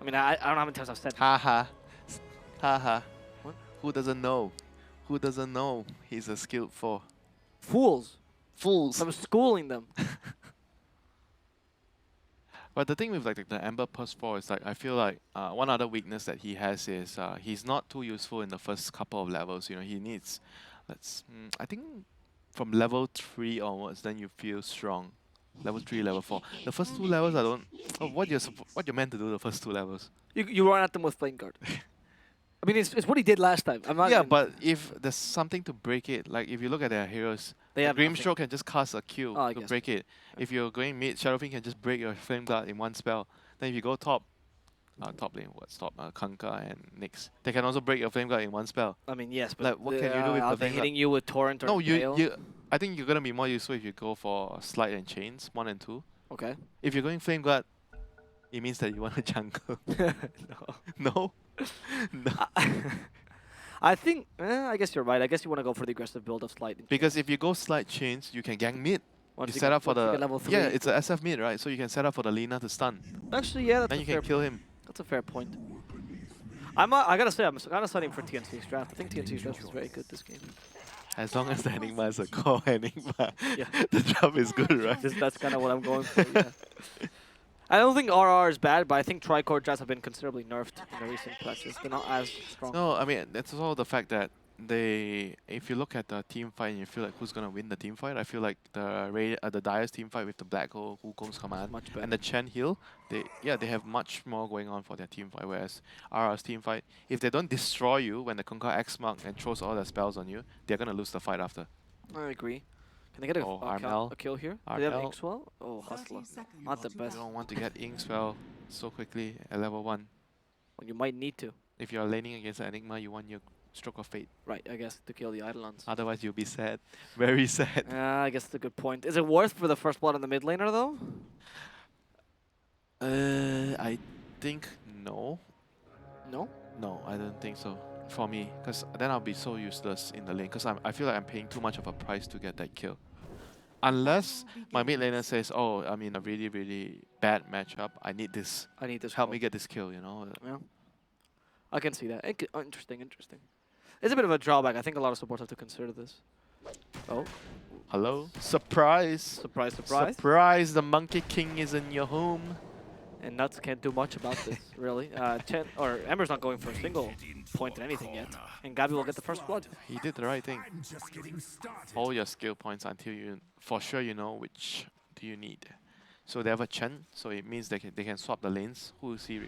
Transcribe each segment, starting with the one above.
I mean, I don't know how many times I've said Haha. Haha. What? Who doesn't know? Who doesn't know he's a skilled four? fools. Fools. I'm schooling them. But the thing with like the Ember Pulse 4 is like I feel like one other weakness that he has is he's not too useful in the first couple of levels. You know, he needs I think from level 3 onwards then you feel strong. Level 3, level 4. The first two levels I don't what you're meant to do the first two levels. You run at them with Flame Guard. I mean, it's what he did last time. I'm not Yeah, even, but if there's something to break it, like if you look at their heroes, They the have nothing. Grimstroke can just cast a Q Oh, I to guess. break it. If you're going mid, Shadowfiend can just break your Flame Guard in one spell. Then if you go top lane, what's top? Kanka and Nyx. They can also break your Flame Guard in one spell. I mean, yes, but Like, what can you do with are the they Flame Guard? hitting you with Torrent or No, Gale? I think you're gonna be more useful if you go for Slide and Chains, 1 and 2. Okay. If you're going Flame Guard, it means that you want a jungle. No. No? No. I think, I guess you're right. I guess you want to go for the aggressive build of Slide. Because if you go Slide Chains, you can gank mid. Once You you set get- up for once you the get level 3. yeah, it's a SF mid, right? So you can set up for the Lina to stun. Actually, yeah, Then you can kill him. That's a fair point. I gotta say, I'm kind of studying for TNC's draft. I think TNC's draft is very good this game. As long as the Enigma is a core Enigma, Yeah. the job is good, right? That's kind of what I'm going for. Yeah. I don't think RR is bad, but I think Tricore drafts have been considerably nerfed in the recent patches. They're not as strong. No, I mean that's also the fact that if you look at the team fight and you feel like who's gonna win the team fight, I feel like the Dire's team fight with the Black Hole, Wukong's command, Much better. and the Chen heal, they have much more going on for their team fight. Whereas RR's team fight, if they don't destroy you when they conquer X mark and throws all their spells on you, they're gonna lose the fight after. I agree. Can they get Oh, a Armel. kill here? Do they have Armel. Inkswell? Oh, Hustler. Not the You best. don't want to get Inkswell so quickly at level 1. Well, you might need to. If you're laning against an Enigma, you want your Stroke of Fate. Right, I guess, to kill the Eidolons. Otherwise, you'll be sad. Very sad. I guess that's a good point. Is it worth for the first blood on the mid laner, though? I think no. No? No, I don't think so. For me, because then I'll be so useless in the lane. Because I feel like I'm paying too much of a price to get that kill. Unless my mid laner says, "Oh, I'm in a really, really bad matchup. I need this. I need this. Help me get this kill." You know. Yeah. I can see that. Interesting. It's a bit of a drawback. I think a lot of supports have to consider this. Oh. Hello. Surprise. Surprise, surprise. Surprise! The Monkey King is in your home. And Nuts can't do much about this, really. Ember's not going for a single point in anything yet. And Gabi will get the first blood. He did the right thing. All your skill points until you, for sure, you know which do you need. So they have a Chen, so it means they can swap the lanes. Who is he?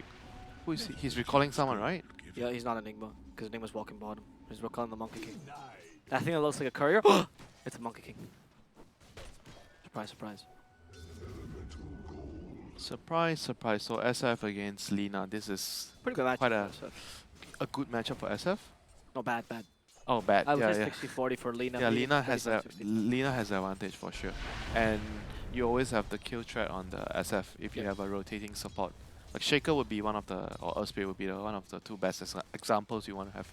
He's recalling someone, right? Yeah, he's not Enigma, because Enigma's walking bottom. He's recalling the Monkey King. I think it looks like a courier. It's a Monkey King. Surprise, surprise. Surprise, surprise. So SF against Lina. This is Pretty good match. quite a good matchup for SF. No, bad. Oh, bad. I would Yeah, say yeah. 60-40 for Lina. Yeah, Lina Lina has the advantage for sure. And you always have the kill threat on the SF if you have a rotating support. Like Shaker would be one of the, or Earthspirit would be one of the two best examples you want to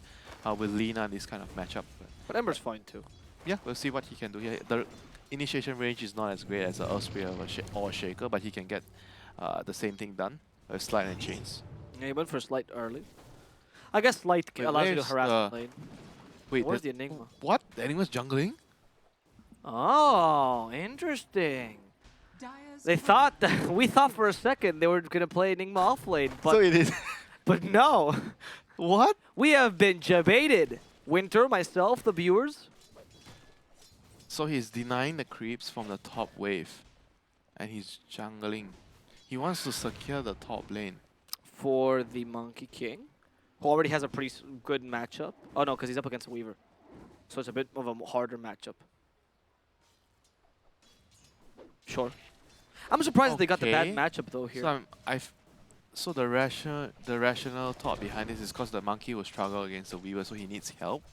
have with Lina in this kind of matchup. But Ember's fine too. Yeah, we'll see what he can do here. The initiation range is not as great as an Earthspirit or Shaker, but he can get the same thing done with Slide and Chains. Yeah, he went for Slight early. I guess Slight allows you to where's harass the lane. Wait, Where's the Enigma? what? The Enigma's jungling? Oh, interesting. They thought that we thought for a second they were gonna play Enigma off lane, but So it is. but no. What? We have been debated. Winter, myself, the viewers. So he's denying the creeps from the top wave. And he's jungling. He wants to secure the top lane. For the Monkey King, who already has a pretty good matchup. Oh no, because he's up against Weaver. So it's a bit of a harder matchup. Sure. I'm surprised that they got the bad Okay. matchup though here. So so the rational thought behind this is because the monkey will struggle against the Weaver, so he needs help.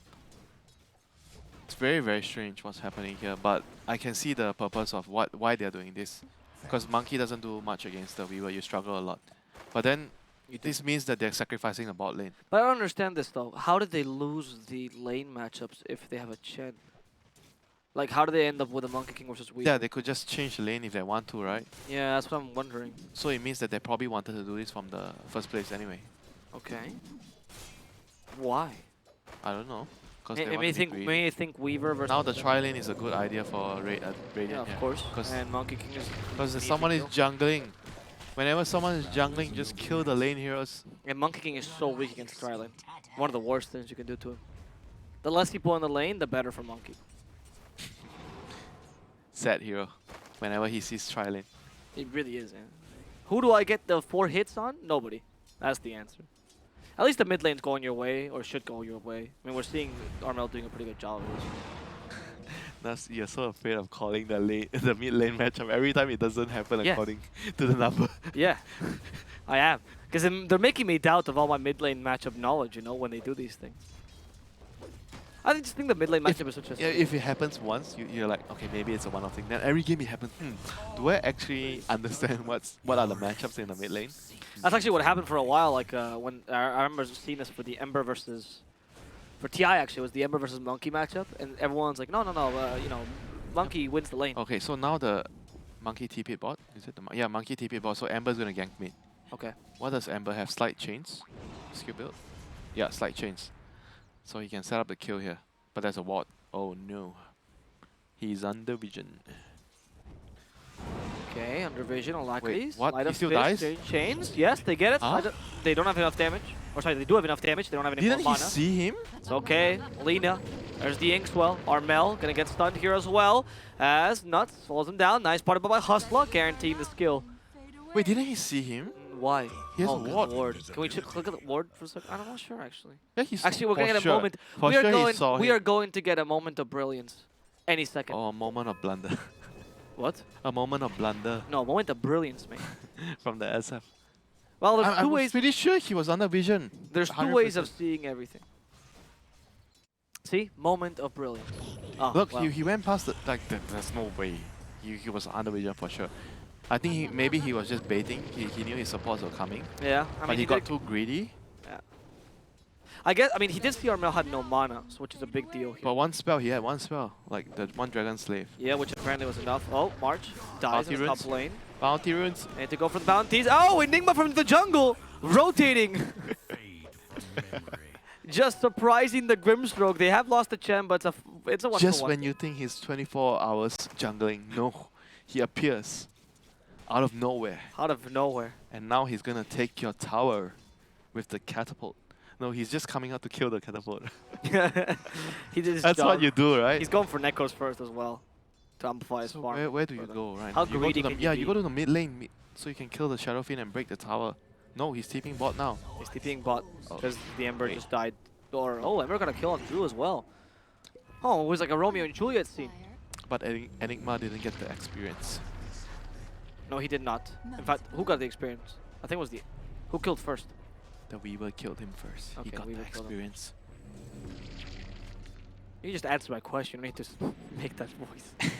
It's very, very strange what's happening here, but I can see the purpose of why they're doing this. Because monkey doesn't do much against the Weaver, you struggle a lot. But then this means that they're sacrificing the bot lane. But I don't understand this though. How did they lose the lane matchups if they have a Chen? Like, how do they end up with a Monkey King versus Weaver? Yeah, they could just change the lane if they want to, right? Yeah, that's what I'm wondering. So it means that they probably wanted to do this from the first place anyway. Okay. Why? I don't know. Because May, they want may to be think greedy. may think Weaver versus. Now the tri-lane is a good idea for Yeah, Radiant. of course. Because And Monkey King is. if someone is jungling, whenever someone is jungling, just kill the lane heroes. And Monkey King is so weak against Trilane. One of the worst things you can do to him. The less people in the lane, the better for Monkey. Sad hero. Whenever he sees tri-lane. It really is, man. Who do I get the 4 hits on? Nobody. That's the answer. At least the mid lane's going your way, or should go your way. I mean, we're seeing Armel doing a pretty good job of this. You're so afraid of calling the lane, the mid lane matchup every time it doesn't happen Yeah. according to the number. Yeah, I am. Because they're making me doubt of all my mid lane matchup knowledge, you know, when they do these things. I just think the mid lane matchup is such a... Yeah, if it happens once, you're like, okay, maybe it's a one-off thing. Then every game it happens, do I actually understand what are the matchups in the mid lane? That's actually what happened for a while. Like when I remember seeing this for the Ember versus... For TI actually, it was the Ember versus Monkey matchup. And everyone's like, no, you know, Monkey wins the lane. Okay, so now the Monkey TP bot, is it yeah, Monkey TP bot, so Ember's gonna gank mid. Okay. What does Ember have? Slide chains? Skill build? Yeah, slide chains. So he can set up the kill here. But there's a ward. Oh no. He's under vision. Okay, under vision on Lackeys. what? Light He up still fish, dies? Chains. Yes, they get it. Huh? They don't have enough damage. Or sorry, they do have enough damage. They don't have any Didn't more he mana. see him? It's okay. Lina. There's the Inkswell. Armel gonna get stunned here as well. As Nuts slows him down. Nice part by Hustler, guaranteeing the skill. Wait, didn't he see him? Why? He has a 'cause ward. Can we click at the ward for a second? I'm not sure actually. Yeah, he's Actually, we're gonna for get a sure. moment. For We are sure he going. saw We him. are going to get a moment of brilliance any second. Oh, a moment of blunder. What? A moment of blunder No, moment of brilliance, mate. from the SF. Well, there's I two was ways. pretty sure he was under vision. There's two ways of 100%. seeing everything. See, moment of brilliance. Oh, Look, well. he went past the, there's no way. He was under vision for sure. I think maybe he was just baiting. He knew his supports were coming. Yeah, I But mean he got did- too greedy. Yeah. I mean, he did see Armel had no mana, so which is a big deal here. But one spell, he had one spell. Like the one Dragon Slave. Yeah, which apparently was enough. Oh, March dies in the Bounty top lane. Bounty runes. Need to go for the bounties. Oh, Enigma from the jungle! Rotating! Just surprising the Grimstroke. They have lost the champ, but it's a one Just for one. when you think he's 24 hours jungling, no. He appears out of nowhere. Out of nowhere. And now he's gonna take your tower with the catapult. No, he's just coming out to kill the catapult. He did his That's job. what you do, right? He's going for Necros first as well. To amplify his So farm. where do you further. go, right? How You go greedy to the, can you yeah, be? you go to the mid lane so you can kill the Shadowfiend and break the tower. No, he's TPing bot now. He's TPing bot Oh. because the Ember Wait. just died. Or, oh, Ember got a kill on Drew as well. Oh, it was like a Romeo and Juliet scene. But Enigma didn't get the experience. No, he did not. In fact, who got the experience? I think it was the... Who killed first? The Weaver killed him first. He Okay, got the Weaver killed him. experience. You just answer my question. You need to make that voice.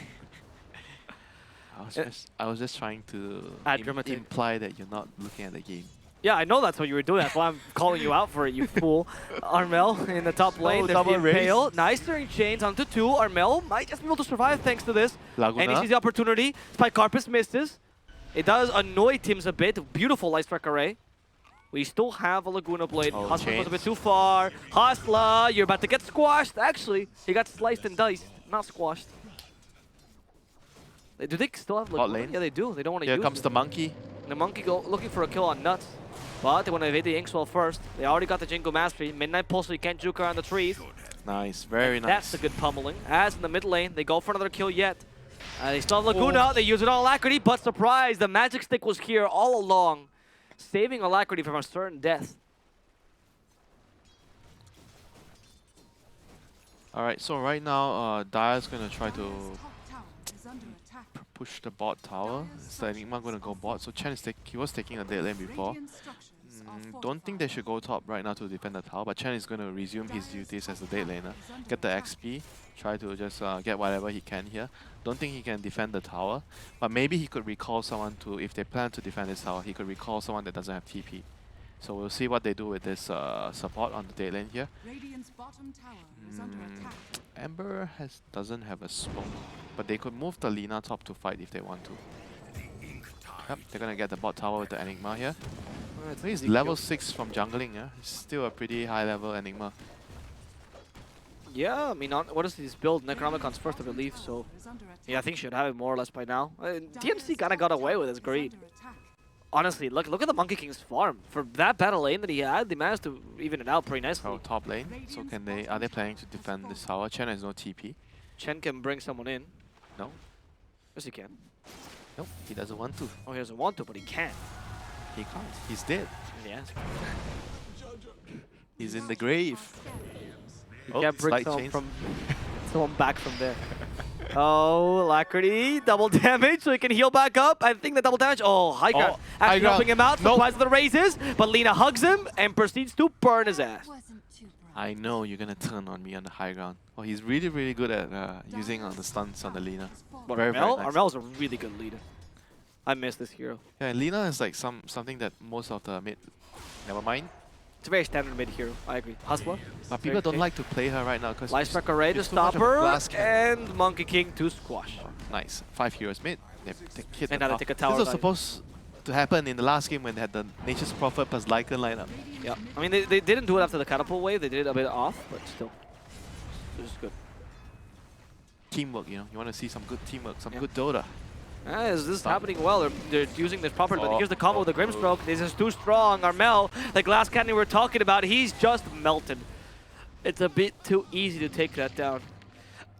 I was just trying to Add dramatic. imply that you're not looking at the game. Yeah, I know that's what you were doing. That's why I'm calling you out for it, you fool. Armel in the top lane. Oh, There's the double raise. Impale. Nice turning chains onto 2. Armel might just be able to survive thanks to this. Laguna. And he sees the opportunity. Spike Carpus misses. It does annoy Tims a bit. Beautiful Light Strike Array. We still have a Laguna Blade. Oh, Hustler goes a bit chains. too far. Hustler, you're about to get squashed. Actually, he got sliced and diced, not squashed. Do they still have Laguna? lane. Yeah, they do. They don't want to Here use comes it. the monkey. The monkey go looking for a kill on Nuts. But they want to evade the Inkswell first. They already got the Jingle Mastery. Midnight Pulse, so you can't juke around the trees. Nice, very nice. That's a good pummeling. As in the mid lane, they go for another kill yet. They still have Laguna. They use it on Alacrity, but surprise, the Magic Stick was here all along, saving Alacrity from a certain death. Alright, so right now, Dire's gonna try to push the bot tower. So Enigma gonna go bot. So Chen is he was taking a dead lane before. Don't think they should go top right now to defend the tower, but Chen is gonna resume his duties as a dead laner, get the XP, try to just get whatever he can here. Don't think he can defend the tower, but maybe he could recall someone to, if they plan to defend this tower, he could recall someone that doesn't have TP. So we'll see what they do with this support on the day lane here. Radiant's bottom tower is under attack. Ember doesn't have a smoke, but they could move the Lina top to fight if they want to. Yep, they're gonna get the bot tower with the Enigma here. He's level 6 from jungling, yeah? He's still a pretty high level Enigma. Yeah, I mean, what is his build? Necronomicon's first, I believe, so yeah, I think should have it more or less by now. TNC kind of got away with his greed. Honestly, look at the Monkey King's farm. For that battle lane that he had, they managed to even it out pretty nicely. Oh, top lane. So are they planning to defend this tower? Chen has no TP. Chen can bring someone in. No? Yes, he can. Nope, he doesn't want to. Oh, he doesn't want to, but he can. He can't. He's dead. Yeah. He's in the grave. He can't bring someone back from there. Oh, Alacrity, double damage, so he can heal back up. I think the double damage. Oh, high ground. Actually helping him out. Nope. Surprise of the raises, but Lina hugs him and proceeds to burn his ass. I know you're gonna turn on me on the high ground. Oh, he's really, really good at using the stunts on the Lina. But Very nice. Armel's a really good leader. I miss this hero. Yeah, Lina is like something that most of the mid. Never mind. It's a very standard mid hero. I agree. Hustler. But people don't like to play her right now because Life Spec Array to stop her, and Monkey King to squash. Nice. 5 heroes mid. They hit And the now they take a tower. This was supposed to happen in the last game when they had the Nature's Prophet plus Lycan lineup. Yeah. I mean, they didn't do it after the catapult wave. They did it a bit off, but still. It was good. Teamwork, you know. You want to see some good teamwork, some good Dota. Is this happening well? They're using this properly, but here's the combo with the Grimstroke. This is too strong. Armel, the glass cannon we were talking about, he's just melted. It's a bit too easy to take that down.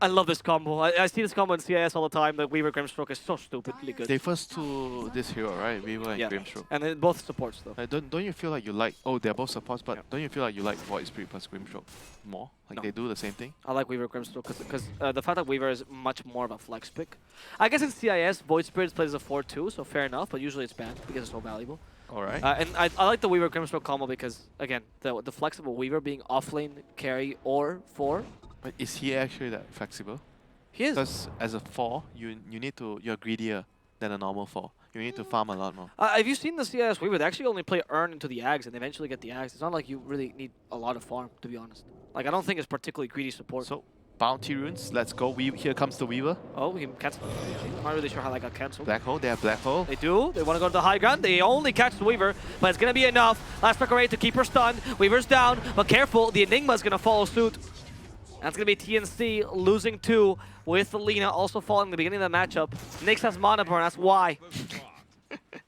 I love this combo. I see this combo in CIS all the time. The Weaver Grimstroke is so stupidly good. They first to this hero, right? Weaver and Grimstroke. And then both supports though. Don't you feel like you like... Oh, they're both supports, but don't you feel like you like Void Spirit plus Grimstroke more? Like they do the same thing? I like Weaver Grimstroke because the fact that Weaver is much more of a flex pick. I guess in CIS, Void Spirit plays a 4-2, so fair enough, but usually it's banned because it's so valuable. Alright. And I like the Weaver Grimstroke combo because, again, the flexible Weaver being offlane, carry, or 4. But is he actually that flexible? He is. Because as a 4, you're greedier than a normal 4. You need to farm a lot more. Have you seen the CIS Weaver? They actually only play Earn into the Ags and eventually get the Ags. It's not like you really need a lot of farm, to be honest. Like, I don't think it's particularly greedy support. So, bounty runes, let's go. Here comes the Weaver. Oh, he cancelled. I'm not really sure how that got cancelled. Black hole, they have black hole. They do. They want to go to the high ground. They only catch the Weaver, but it's going to be enough. Last Array to keep her stunned. Weaver's down, but careful. The Enigma's going to follow suit. That's going to be TNC losing 2 with Lina also falling in the beginning of the matchup. Nyx has mana burn, that's why.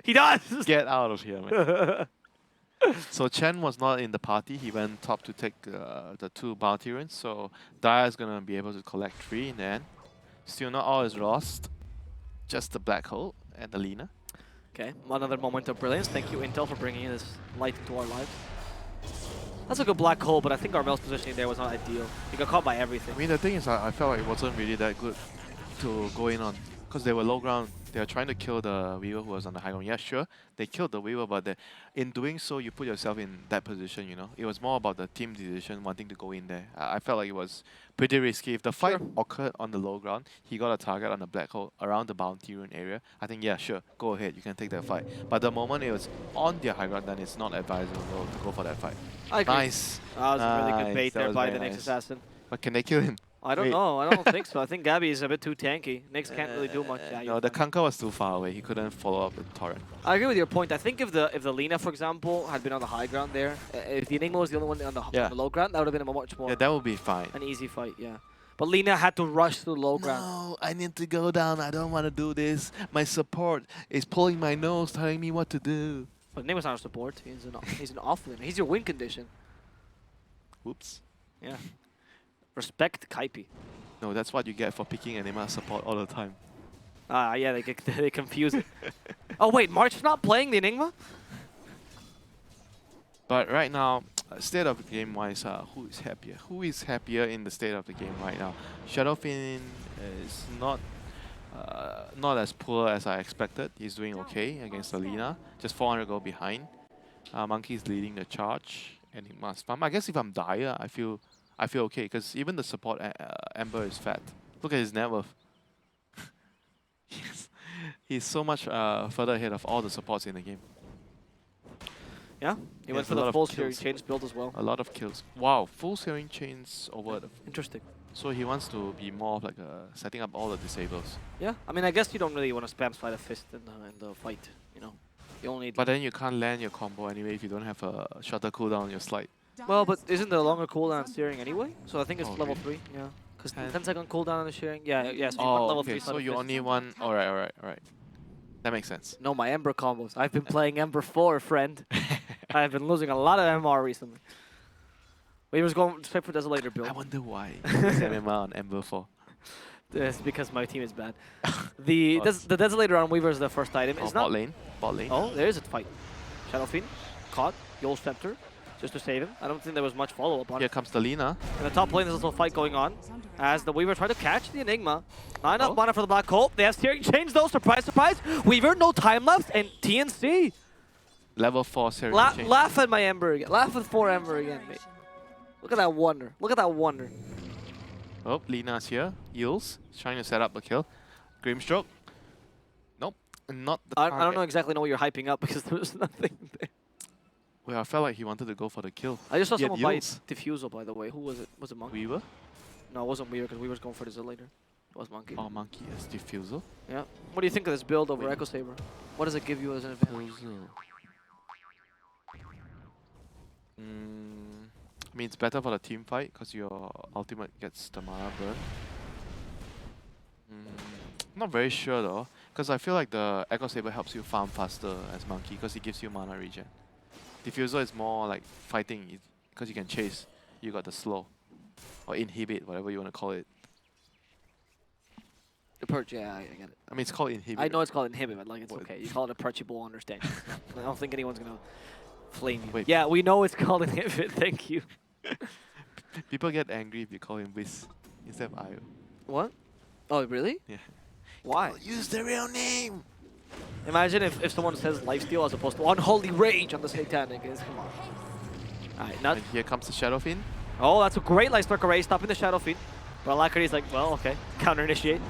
He does! Get out of here, man. So Chen was not in the party. He went top to take the 2 bounty runes. So Dire's going to be able to collect 3 in the end. Still not all is lost. Just the black hole and the Lina. Okay, another moment of brilliance. Thank you, Intel, for bringing this light into our lives. That's a good black hole, but I think Armel's positioning there was not ideal. He got caught by everything. I mean, the thing is, I felt like it wasn't really that good to go in on. Because they were low ground. They were trying to kill the Weaver who was on the high ground. Yeah, sure, they killed the Weaver, but in doing so, you put yourself in that position, you know. It was more about the team decision wanting to go in there. I felt like it was pretty risky. If the fight occurred on the low ground, he got a target on the black hole around the bounty rune area, I think, yeah, sure, go ahead, you can take that fight. But the moment it was on their high ground, then it's not advisable to go for that fight. I agree. Nice. That was a really good bait That there was by the very Nyx nice. assassin. But can they kill him? I don't know. I don't think so. I think Gabby is a bit too tanky. Nyx can't really do much. Yeah, No, the Kanka was too far away. He couldn't follow up with Torrent. I agree with your point. I think if the Lina, for example, had been on the high ground there, if the Enigma was the only one on the low ground, that would have been a much more that would be fine. an easy fight. Yeah, but Lina had to rush to the low ground. No, I need to go down. I don't want to do this. My support is pulling my nose, telling me what to do. But Enigma's not a support. He's an offlaner. He's your win condition. Whoops. Yeah. Respect Kaipi. No, that's what you get for picking Anima support all the time. Yeah, they confuse it. Oh wait, March's not playing the Enigma? But right now, state of the game wise, who is happier? Who is happier in the state of the game right now? Shadowfin is not as poor as I expected. He's doing okay against Alina. Just 400 gold behind. Monkey's leading the charge, and he must farm. I guess if I'm Dire, I feel okay because even the support Ember is fat. Look at his net worth. He's so much further ahead of all the supports in the game. Yeah, he went has for a lot the of full searing kills. chains build as well. A lot of kills. Wow, full searing chains over. Interesting. So he wants to be more of like setting up all the disables. Yeah, I mean, I guess you don't really want to spam slide a fist in the fight, you know. You only need. But then you can't land your combo anyway if you don't have a shorter cooldown on your slide. Well, but isn't there a longer cooldown steering anyway? So I think it's Oh, level really? 3, yeah. Because 10. 10-second cooldown on the shearing. Yeah, yeah, so you want Oh, level okay. 3 So slide of you fist. only want. Alright. That makes sense. No, my Ember combos. I've been playing Ember 4, friend. I've been losing a lot of MR recently. But he was going straight for Desolator build. I wonder why. There's MMR on Ember 4. It's because my team is bad. The Bots. Desolator on Weaver is the first item. Oh, It's not. bot lane. Bot lane. Oh, there is a fight. Shadow Fiend caught. Yol Scepter just to save him. I don't think there was much follow-up on Here it. comes the Lina. In the top lane, there's also a fight going on as the Weaver try to catch the Enigma. Not enough Oh. mana for the Black Hole. They have steering change though. Surprise, surprise. Weaver, no time left, and TNC. Level 4 series change. Laugh at my Ember again. Laugh at 4 Ember again, mate. Look at that wonder. Look at that wonder. Oh, Lina's here. Eels. Trying to set up a kill. Grimstroke. Nope. Not the I target. don't know exactly know what you're hyping up because there's nothing there. Well, I felt like he wanted to go for the kill. I just saw He had someone buy Eels. Diffusal, by the way. Who was it? Was it Monkey? Weaver? No, it wasn't Weaver because Weaver's going for Desolator. It was Monkey. Oh, Monkey has Diffusal. Yeah. What do you think of this build over Wait. Echo Saber? What does it give you as an advantage? I mean, it's better for the team fight because your ultimate gets the mana burn. Not very sure though, because I feel like the Echo Saber helps you farm faster as Monkey because it gives you mana regen. Diffusal is more like fighting because you can chase. You got the slow or inhibit, whatever you want to call it. The Perch, yeah, I get it. I mean, it's called inhibit. I know it's called Inhibit, but like it's What? okay. You call it a Perch, people will understand. I don't think anyone's gonna flame you. Wait. Yeah, we know it's called Inhibit. Thank you. People get angry if you call him Whis instead of Io. What? Oh, really? Yeah. Why? Use the real name. Imagine if someone says Lifesteal as opposed to Unholy Rage on the Satanic. Come on. Alright, not. And here comes the Shadow Fiend. Oh, that's a great Lightspark Array, stopping the Shadow Fiend. But Alacrity's like, well, okay. Counter initiate.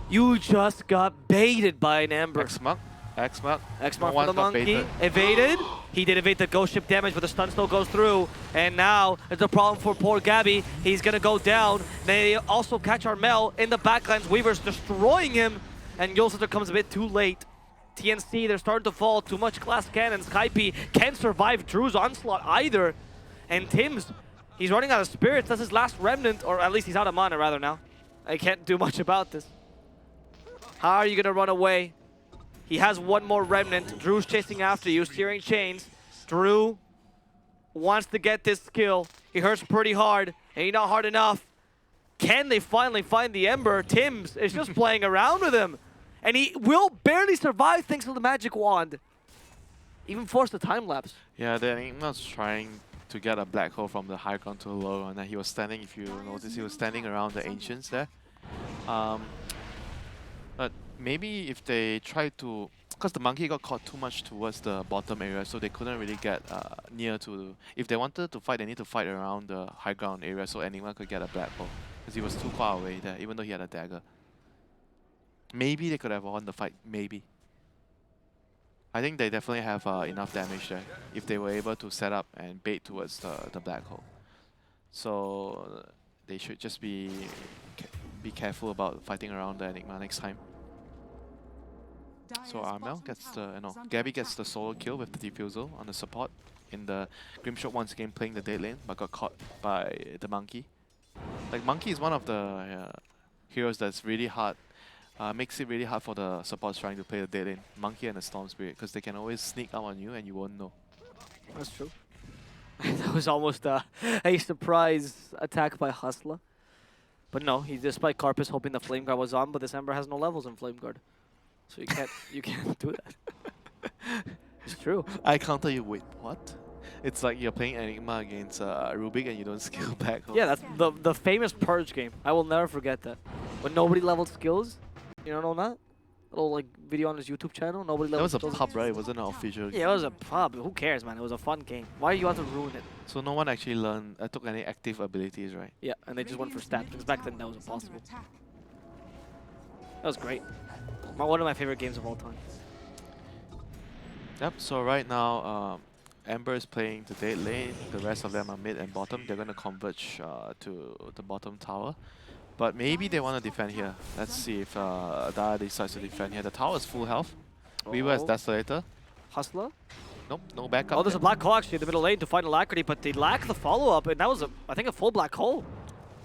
You just got baited by an Ember. X-Mark. X-Mark. X-Mark No for the one got Monkey. baited. Evaded. He did evade the Ghost Ship damage, but the stun still goes through. And now it's a problem for poor Gabby. He's going to go down. They also catch Armel in the backlines. Weaver's destroying him. And Yolsitter comes a bit too late. TNC, they're starting to fall. Too much glass cannons. Skype can't survive Drew's onslaught either. And Tim's, he's running out of spirits. That's his last remnant, or at least he's out of mana rather now. I can't do much about this. How are you going to run away? He has one more remnant. Drew's chasing after you, steering chains. Drew wants to get this kill. He hurts pretty hard, and he's not hard enough. Can they finally find the Ember? Tim's is just playing around with him. And he will barely survive thanks to the magic wand. Even forced the time lapse. Yeah, the Enigma's trying to get a black hole from the high ground to the low ground, and he was standing, if you notice, he was standing around the Ancients there. But maybe if they try to, because the Monkey got caught too much towards the bottom area, so they couldn't really get near to, if they wanted to fight, they need to fight around the high ground area so Enigma could get a black hole, because he was too far away there, even though he had a dagger. Maybe they could have won the fight, maybe. I think they definitely have enough damage there if they were able to set up and bait towards the black hole. So they should just be careful about fighting around the Enigma next time. So Armel gets the, no, Gabby gets the solo kill with the Diffusal on the support in the Grimstroke once again playing the dead lane, but got caught by the Monkey. Like Monkey is one of the heroes that's really hard. Makes it really hard for the supports trying to play the dead lane, Monkey and the Storm Spirit, because they can always sneak up on you and you won't know. That's true. That was almost a surprise attack by Hustler. But no, he despite Carpus hoping the Flame Guard was on, but this Ember has no levels in Flame Guard. So you can't do that. It's true. I counter you, wait, what? It's like you're playing Enigma against Rubik and you don't skill back. Yeah, that's the famous Purge game. I will never forget that. When nobody leveled skills, you don't know that? Little like video on his YouTube channel, nobody That leveled was a skills. pub, right? It wasn't an official game. Yeah, it was a pub. Who cares, man? It was a fun game. Why do you have to ruin it? So no one actually learned, took any active abilities, right? Yeah, and they just went for stats, because back then that was impossible. That was great. One of my favorite games of all time. Yep, so right now, Ember is playing the late lane, the rest of them are mid and bottom. They're going to converge to the bottom tower. But maybe they want to defend here. Let's see if Daya decides to defend here. The tower is full health. Weaver has Oh. Desolator. Hustler. Nope, no backup. Oh, there's a yet. black hole actually in the middle lane to find Alacrity, but they lack the follow-up, and that was, I think, a full black hole.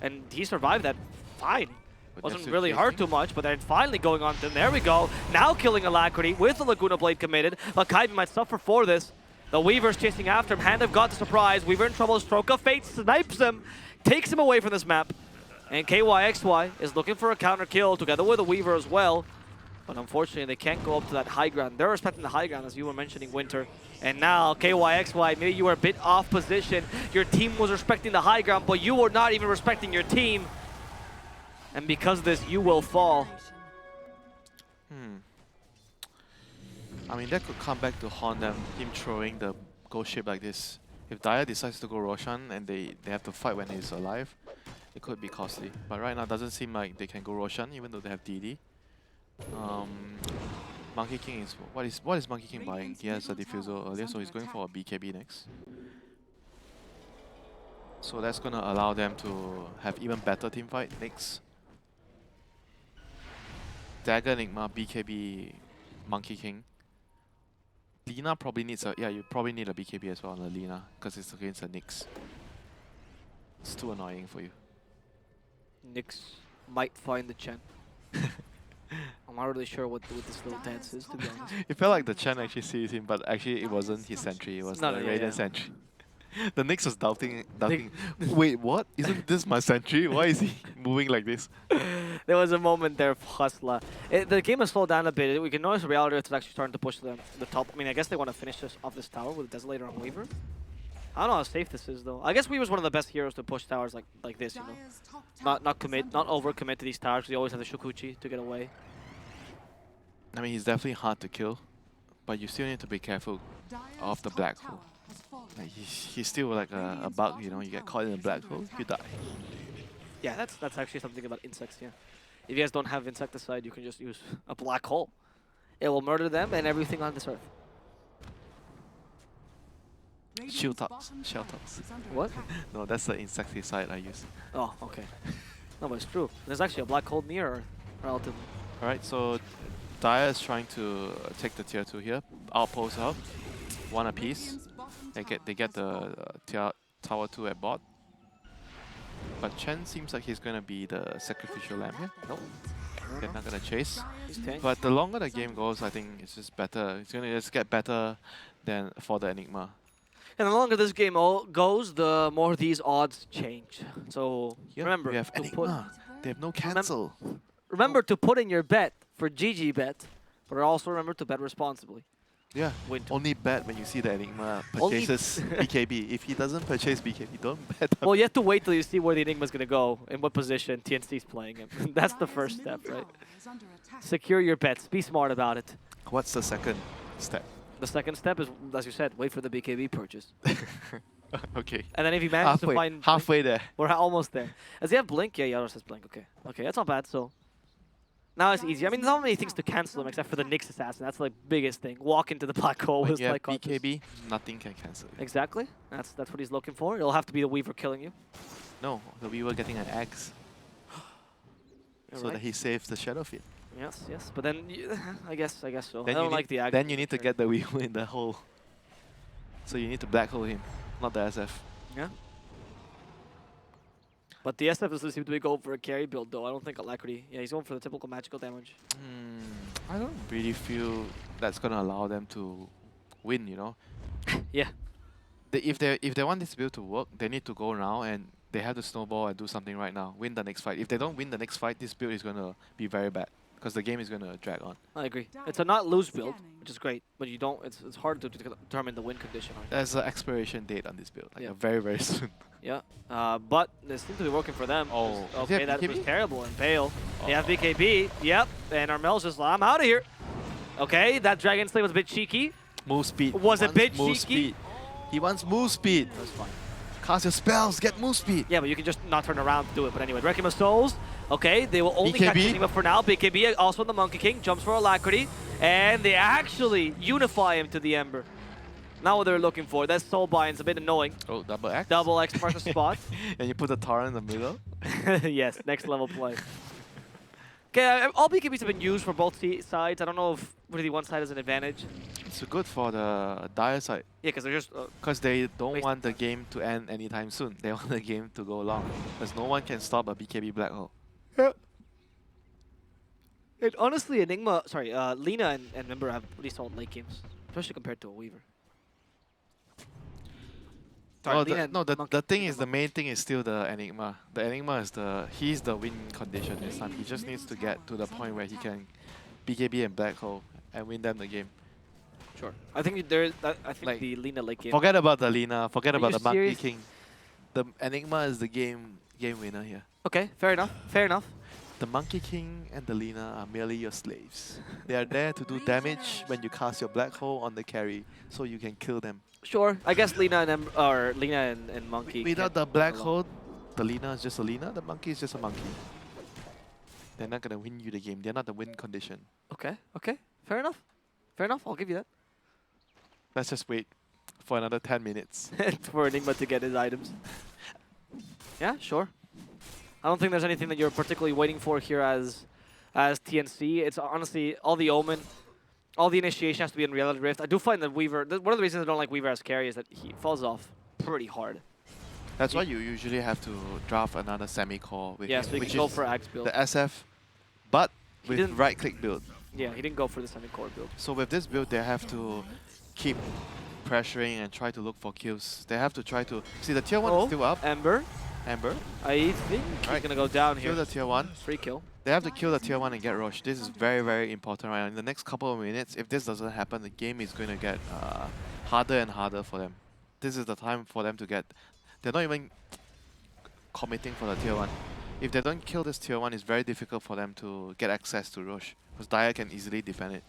And he survived that fine. But Wasn't they're really still hurt too chasing. much, but then finally going on. Then there we go. Now killing Alacrity with the Laguna Blade committed, but Kaibi might suffer for this. The Weaver's chasing after him. Hand of God to surprise. Weaver in trouble. Stroke of Fate snipes him, takes him away from this map. And KYXY is looking for a counter kill together with the Weaver as well. But unfortunately, they can't go up to that high ground. They're respecting the high ground, as you were mentioning, Winter. And now, KYXY, maybe you were a bit off position. Your team was respecting the high ground, but you were not even respecting your team. And because of this, you will fall. I mean, that could come back to haunt them, him throwing the ghost ship like this. If Daya decides to go Roshan and they have to fight when he's alive, it could be costly. But right now, it doesn't seem like they can go Roshan, even though they have DD. Monkey King is... What is Monkey King buying? He has a diffusal earlier, so he's going for a BKB next. So that's going to allow them to have even better team fight next. Dagger, Enigma, BKB, Monkey King. Lina probably needs a... Yeah, you probably need a BKB as well on the Lina, because it's against the Nyx. It's too annoying for you. Nyx might find the Chen. I'm not really sure what this little dance is, to be honest. It felt like the Chen actually sees him, but actually it wasn't his sentry, it was No, the no, yeah, Radiant yeah. sentry. The Nyx was doubting. Wait, what? Isn't this my sentry? Why is he moving like this? There was a moment there of Hustler. The game has slowed down a bit. We can notice the reality it's actually starting to push the top. I mean, I guess they want to finish this off this tower with Desolator on Weaver. I don't know how safe this is, though. I guess Weaver's one of the best heroes to push towers like this, you know. Not overcommit to these towers, because you always have the Shukuchi to get away. I mean, he's definitely hard to kill, but you still need to be careful of the black hole. Like he's still like a bug, you know. You get caught in a black hole, you die. Yeah, that's actually something about insects, yeah. If you guys don't have insecticide, you can just use a black hole. It will murder them and everything on this earth. Shell tops. What? No, that's the insecticide I use. Oh, okay. No, but it's true. There's actually a black hole near Earth, relatively. Alright, so Daya is trying to take the tier 2 here. Outpost up, one apiece. They get the tower 2 at bot. But Chen seems like he's gonna be the sacrificial lamb here. Nope. They're not gonna chase. But the longer the game goes, I think it's just better. It's gonna just get better than for the Enigma. And the longer this game goes, the more these odds change. So Here remember we have to put Enigma. They have no cancel. remember to put in your bet for GG bet, but also remember to bet responsibly. Yeah. Winter. Only bet when you see the Enigma Only- purchases BKB. If he doesn't purchase BKB, don't bet. Well, you have to wait till you see where the Enigma's gonna go, in what position TNC is playing him. That's the first step, right? Secure your bets. Be smart about it. What's the second step? The second step is, as you said, wait for the BKB purchase. Okay. And then if you manage to find... halfway there. We're almost there. Does he have Blink? Yeah, Yaros has Blink. Okay. Okay, that's not bad, so... Now it's easy. I mean, there's not many things to cancel him except for the Nyx Assassin. That's the biggest thing. Walk into the black hole When with you have like BKB, nothing can cancel it. Exactly. That's what he's looking for. It'll have to be the Weaver killing you. No, we were getting an axe. You're So right. that he saves the Shadow Field. Yes, yes. But then, I guess so. Then I you don't need, like the axe. Then you need to get the Weaver in the hole. So you need to black hole him, not the SF. Yeah. But the SF doesn't seem to be going for a carry build, though. I don't think Alacrity. Yeah, he's going for the typical magical damage. I don't really feel that's gonna allow them to win, you know. Yeah. If they want this build to work, they need to go now and they have to snowball and do something right now. Win the next fight. If they don't win the next fight, this build is gonna be very bad because the game is gonna drag on. I agree. It's a not lose build, which is great, but you don't. It's hard to determine the win condition. Right? There's an expiration date on this build, like Yeah. very very soon. Yeah. But it seems to be working for them. Oh, Just- does he okay, have that was BKB? terrible. And Pale. They have BKB. Yep. And Armel's just like, I'm out of here. Okay, that Dragon Slave was a bit cheeky. Move speed. Was He a bit wants move cheeky. speed. He wants move speed. That's fine. Cast your spells. Get move speed. Yeah, but you can just not turn around to do it. But anyway, Requiem of Souls. Okay, they will only catch BKB. Enigma for now. BKB also the Monkey King. Jumps for Alacrity. And they actually unify him to the Ember. Not what they're looking for. That soul bind's a bit annoying. Oh, double X. Double X marks the spot. And you put the torrent in the middle. Yes, next level play. Okay, all BKBs have been used for both sides. I don't know if really one side has an advantage. It's good for the Dire side. Yeah, because they're just... Because they don't Waste want the game to end anytime soon. They want the game to go long. Because no one can stop a BKB black hole. Yeah. And honestly, Enigma, sorry, Lina and Member have pretty solid late games, especially compared to a Weaver. Sorry, Oh, Lina and no, the Monkey. thing is, the main thing is still the Enigma. The Enigma is he's the win condition this time. He just needs to get to the point where he can BKB and black hole and win them the game. Sure. I think there. I think Like, the Lina late game. Forget about the Lina, forget Are about you the Monkey serious? King. The Enigma is the game winner here. Okay, fair enough. Fair enough. The Monkey King and the Lina are merely your slaves. They are there to do damage when you cast your black hole on the carry, so you can kill them. Sure. I guess Lina and Monkey. Without can the black go hole, the Lina is just a Lina, the Monkey is just a Monkey. They're not gonna win you the game. They're not the win condition. Okay. Okay. Fair enough. Fair enough. I'll give you that. Let's just wait for another 10 minutes. For Enigma to get his items. Yeah, sure. I don't think there's anything that you're particularly waiting for here as TNC. It's honestly all the Omen, all the initiation has to be in Reality Rift. I do find that Weaver, one of the reasons I don't like Weaver as carry is that he falls off pretty hard. That's why you usually have to draft another semi-core with Yeah, him, so you which can go is for Axe build. the SF, but He with didn't- right-click build. Yeah, he didn't go for the semi-core build. So with this build, they have to keep pressuring and try to look for kills. They have to try to... See, the tier 1 is still up. Ember, Amber, I think he's Right. gonna go down kill here. the tier 1. Free kill. They have to kill the tier 1 and get Roche. This is very, very important right now. In the next couple of minutes, if this doesn't happen, the game is going to get harder and harder for them. This is the time for them to get... They're not even committing for the tier 1. If they don't kill this tier 1, it's very difficult for them to get access to Roche. Because Dire can easily defend it.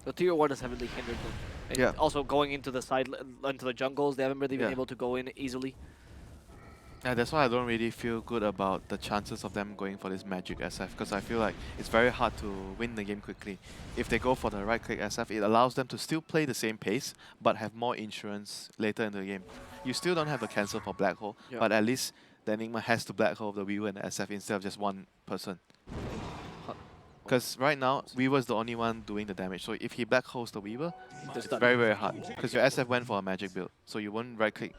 The tier 1 is heavily hindered them. And Yeah. Also going into the side, into the jungles, they haven't really been Yeah. able to go in easily. Yeah, that's why I don't really feel good about the chances of them going for this magic SF, because I feel like it's very hard to win the game quickly. If they go for the right-click SF, it allows them to still play the same pace, but have more insurance later in the game. You still don't have the cancel for Black Hole, Yeah. but at least the Enigma has to Black Hole the Weaver and the SF instead of just one person. Because right now, Weaver's the only one doing the damage, so if he Black Holes the Weaver, it's done. very, very hard. Because your SF went for a magic build, so you won't right-click,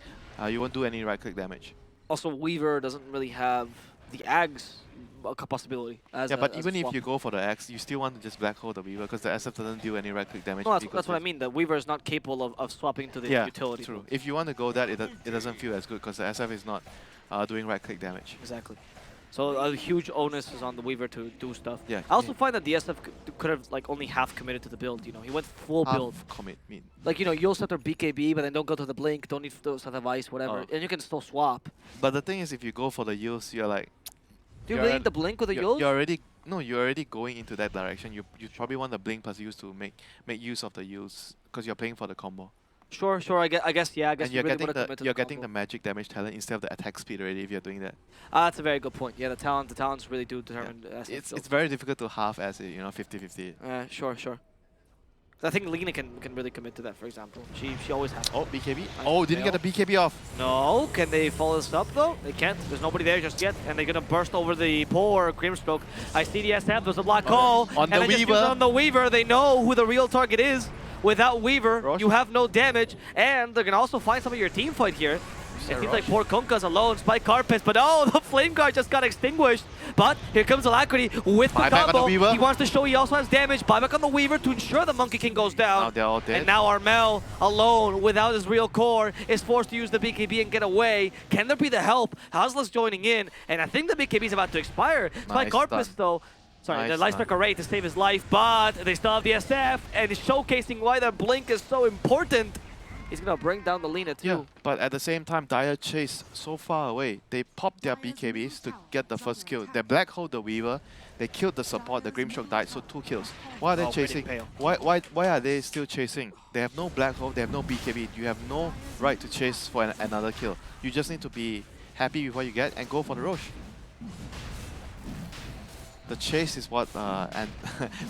you won't do any right-click damage. Also, Weaver doesn't really have the Ags possibility. As Yeah, a, but as a even if swap. you go for the Axe, you still want to just Black Hole the Weaver because the SF doesn't do any right-click damage. No, if he that's goes what I with- mean. The Weaver is not capable of swapping to the Yeah, utility. true. mode. If you want to go that, it doesn't feel as good because the SF is not doing right-click damage. Exactly. So a huge onus is on the Weaver to do stuff. Yeah. I also find that the SF could have like only half committed to the build. You know, he went full build. Half commit, mean. Like you'll set their BKB, but then don't go to the blink. Don't need to set the vice, whatever, Oh. and you can still swap. But the thing is, if you go for the use, you're like... Do you You're really at- need the blink with the You're, Yule? you're already... No, you're already going into that direction. You probably want the Blink plus use to make use of the use because you're playing for the combo. Sure. I guess yeah. I guess And you you're really getting wanna the commit to you're getting the combo. magic damage talent instead of the attack speed already if you're doing that. That's a very good point. Yeah, the talents really do determine the SF It's build. very difficult to half-ass it, 50-50. Sure. I think Lina can really commit to that. For example, she always has. Oh, BKB. Nice Oh, didn't get the BKB off. No, can they follow this up though? They can't. There's nobody there just yet, and they're gonna burst over the poor Grimstroke. I see the SF. There's a black hole, On and the they just use Weaver. it on the Weaver. They know who the real target is. Without Weaver, Roche. you have no damage, and they're gonna also find some of your team fight here. It seems like poor Kunka's alone, Spike Carpets, but oh, the Flame Guard just got extinguished. But here comes Alacrity with the Buyback on the combo. Weaver. He wants to show he also has damage. Buyback on the Weaver to ensure the Monkey King goes down. Now they're all dead. And now Armel, alone, without his real core, is forced to use the BKB and get away. Can there be the help? Hazla's joining in, and I think the BKB is about to expire. Spike Nice Carpus, stun. though, sorry, Nice the Life stun. Striker Ray to save his life, but they still have the SF, and it's showcasing why their Blink is so important. He's gonna bring down the Lina too. Yeah, but at the same time, Dire chased so far away. They popped their BKBs to get the first kill. They Black Hole the Weaver. They killed the support. The Grimstroke died, so 2 kills. Why are they Oh, pretty chasing? pale. Why are they still chasing? They have no Black Hole. They have no BKB. You have no right to chase for another kill. You just need to be happy with what you get and go for the Roche. The chase is what and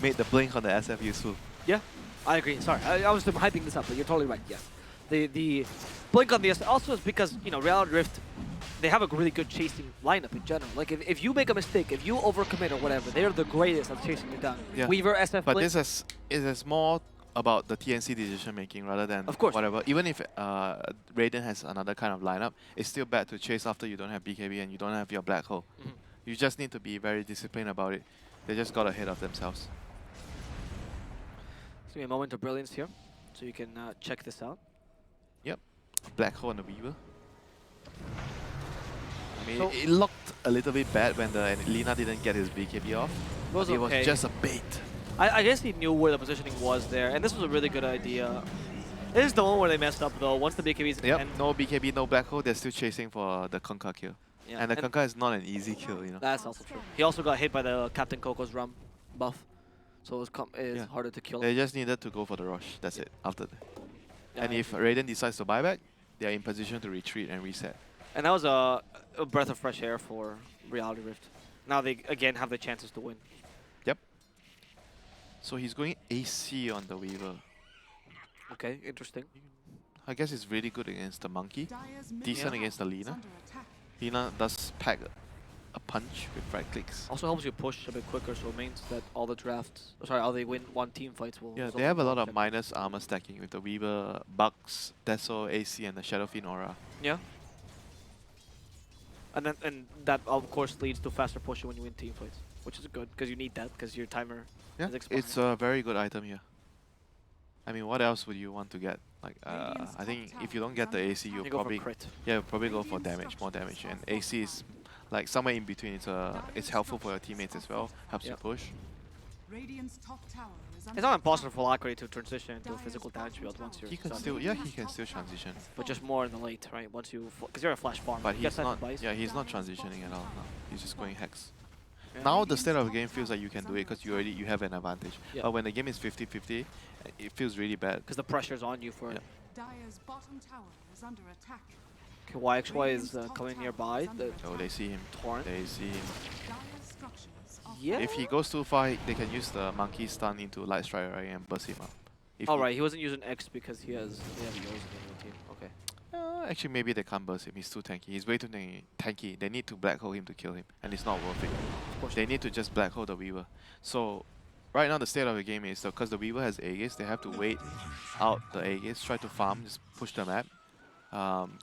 made the blink on the SF useful. Yeah, I agree. Sorry, I was hyping this up, but you're totally right. Yes, the blink on the also is because Reality Rift, they have a really good chasing lineup in general. Like if you make a mistake, if you overcommit or whatever, they're the greatest at chasing you down. Yeah. Weaver, SF, But Blink. this is more about the TNC decision making rather than Of course. whatever. Even if Raiden has another kind of lineup, it's still bad to chase after you don't have BKB and you don't have your black hole. Mhm. You just need to be very disciplined about it. They just got ahead of themselves. It's gonna be a moment of brilliance here, so you can check this out. Yep. Black hole on the Weaver. I mean, So- it looked a little bit bad when the Lina didn't get his BKB off. It was It okay. was just a bait. I guess he knew where the positioning was there, and this was a really good idea. This is the one where they messed up though. Once the BKB's Yep, and no BKB, no black hole, they're still chasing for the Conquer kill. yeah, And the Conquer is not an easy kill, you know. that's also true. He also got hit by the Captain Coco's rum buff, so it's Yeah. harder to kill. They just needed to go for the rush, that's it, after that. Yeah, And I if agree. Raiden decides to buy back, they're in position to retreat and reset. And that was a breath of fresh air for Reality Rift. Now they again have the chances to win. So he's going AC on the Weaver. Okay, interesting. I guess it's really good against the Monkey. Dire's middle Decent tower against the is Lina. under attack. Lina does pack a punch with right clicks. Also helps you push a bit quicker, so it means that all the drafts, all they win one team fights will. Yeah, result they have a in lot one of check. minus armor stacking with the Weaver, Bucks, Deso, AC, and the Shadowfiend Aura. Yeah. And that of course leads to faster pushing when you win team fights, which is good because you need that because your timer Yeah, is expiring. it's a very good item here. I mean, what else would you want to get? Like, Radiant's I think top if you tower don't is get the under AC, attack. you'll You go for probably crit. probably go for Radiant damage, more damage, structures and are AC is like somewhere in between. It's helpful for your teammates as well, helps you Yep. push. Radiant's top tower is under It's not attack. impossible for Lacquery to transition into a physical damage build once you're He can done. still, yeah, he can still transition, But just more in the late, right? Once you, because you're a flash farmer. but You get he's that not. advice. Yeah, he's not transitioning at all. No, he's just going hex. Yeah. Now the state of the game feels like you can do it because you have an advantage. Yeah. But when the game is 50-50, it feels really bad. Because the pressure's on you for Yeah. it. Dire's bottom tower is under attack. Okay, YXY is coming nearby. The So they see him. torrent. They see him. Dire's structures are Yeah. If he goes too far, they can use the monkey stun into Light Strike right, and burst him up. If All he- right, he wasn't using X because he has Yo's in the team. Okay. Actually, maybe they can't burst him. He's too tanky. He's way too tanky. They need to black hole him to kill him, and it's not worth it. Of course. They need to just black hole the Weaver. So, right now the state of the game is because the Weaver has Aegis, they have to wait out the Aegis, try to farm, just push the map,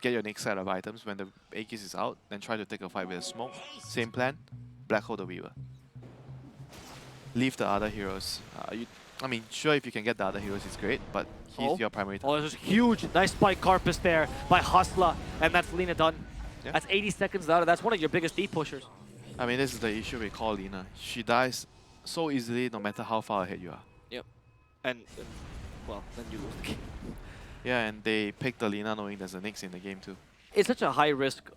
get your next set of items. When the Aegis is out, then try to take a fight with a smoke. Same plan, black hole the Weaver. Leave the other heroes. I mean, sure, if you can get the other heroes, it's great, but he's Oh. your primary Oh, target. this is huge. Nice spike Carpus there by Hustler. And that's Lina done. Yeah. That's 80 seconds out. That's one of your biggest deep pushers. I mean, this is the issue with Call Lina. She dies so easily no matter how far ahead you are. And, well, then you lose the game. Yeah, and they picked the Lina knowing there's a Nyx in the game too. It's such a high risk,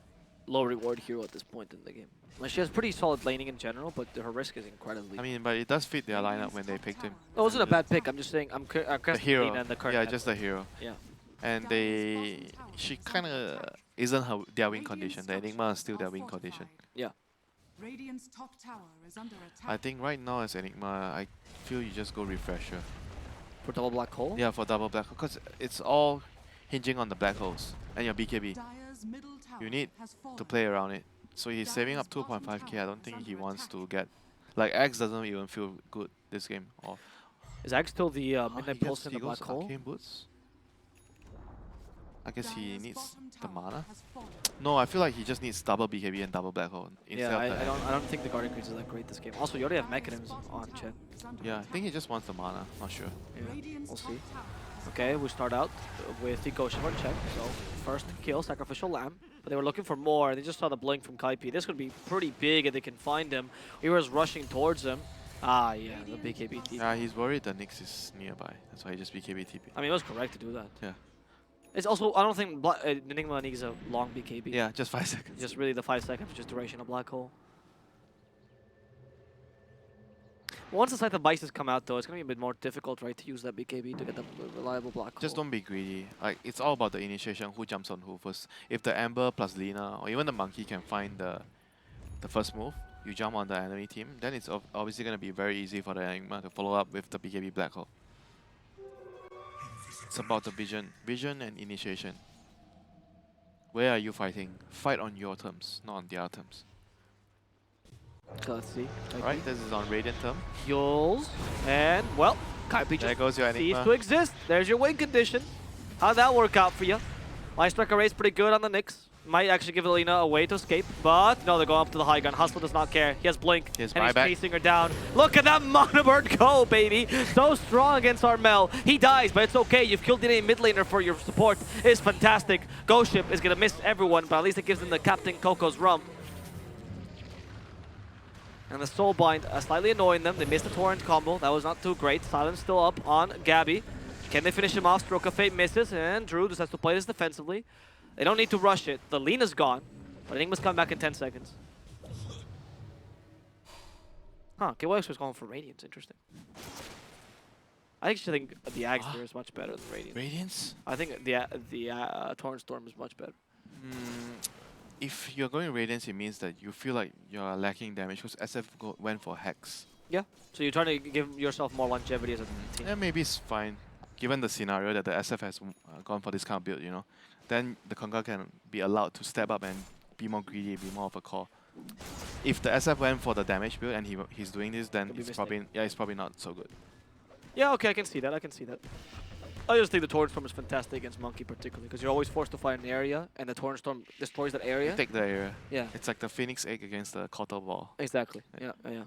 low reward hero at this point in the game. Like, she has pretty solid laning in general, but her risk is incredibly. I mean, but it does fit their lineup when they picked him. it wasn't a bad pick. I'm just saying, I'm The casting hero. Lina and the current. Yeah, meta. just the hero. Yeah. And she kind of isn't their win condition. The Enigma is still their win condition. Radiant's top tower is under attack. I think right now as Enigma, I feel you just go Refresher. For double black hole. Yeah, for double black hole, because it's all hinging on the black holes and your BKB. Dire's middle tower You need has fallen. to play around it. So he's saving up 2.5k. I don't think he wants to get... Like, X doesn't even feel good this game. Or Is Ag still the midnight he pulse in the black goes hole? Arcane Boots? I guess he Dire's needs bottom the tower mana. has fallen. No, I feel like he just needs double BKB and double black hole instead Yeah, of the I don't think the Guardian Creature is that great this game. Also, you already have mechanism on chat. Yeah, I think he just wants the mana. Not sure. Yeah, Radiant's we'll top see. tower has Okay, we start out with the Ghost Shiver check. So, first kill, Sacrificial Lamb. But they were looking for more. They just saw the blink from Kaipi. This could be pretty big if they can find him. He was rushing towards him. Ah, yeah, the BKB TP. Yeah, he's worried the Nyx is nearby. That's why he just BKB TP. I mean, it was correct to do that. Yeah. It's also, I don't think Enigma needs a long BKB. Yeah, just 5 seconds. Just really the 5 seconds, just duration of Black Hole. Once the Scythe of Vices come out, though, it's going to be a bit more difficult, right, to use that BKB to get the reliable Black Hole. Just don't be greedy. Like, it's all about the initiation, who jumps on who first. If the Amber plus Lina, or even the Monkey can find the first move, you jump on the enemy team, then it's obviously going to be very easy for the Enigma to follow up with the BKB Black Hole. It's about the vision. Vision and initiation. Where are you fighting? Fight on your terms, not on their terms. So let's see. Right, this is on Radiant term. Yules. And, well, Kaipi There just goes your ceased Enigma. to exist. There's your win condition. How'd that work out for you? Light Striker rate's pretty good on the Nyx. Might actually give Alina a way to escape, but no, they're going up to the high gun. Hustler does not care. He has Blink, He has and he's buyback. chasing her down. Look at that Monobird go, baby! So strong against Armel. He dies, but it's okay. You've killed a mid laner for your support. It's fantastic. Ghost Ship is going to miss everyone, but at least it gives them the Captain Coco's rum. And the Soulbind slightly annoying them. They missed the Torrent combo. That was not too great. Silence still up on Gabby. Can they finish him off? Stroke of Fate misses, and Drew just has to play this defensively. They don't need to rush it. The Lena's gone, but Enigma's coming back in 10 seconds. Huh, KYX was going for Radiance. Interesting. I actually think the Agster is much better than Radiance. Radiance? I think the Torrent Storm is much better. If you're going Radiance, it means that you feel like you're lacking damage because SF went for Hex. Yeah, so you're trying to give yourself more longevity as a team. Yeah, maybe it's fine. Given the scenario that the SF has gone for this kind of build, you know, then the Conqueror can be allowed to step up and be more greedy, be more of a core. If the SF went for the damage build and he's doing this, then Could be it's probably not so good. Yeah, okay, I can see that. I can see that. I just think the Torrent Storm is fantastic against Monkey particularly because you're always forced to fight an area and the Torrent Storm destroys that area. Take the area. Yeah, It's like the Phoenix Egg against the Cottle Ball. exactly. Yeah, yeah.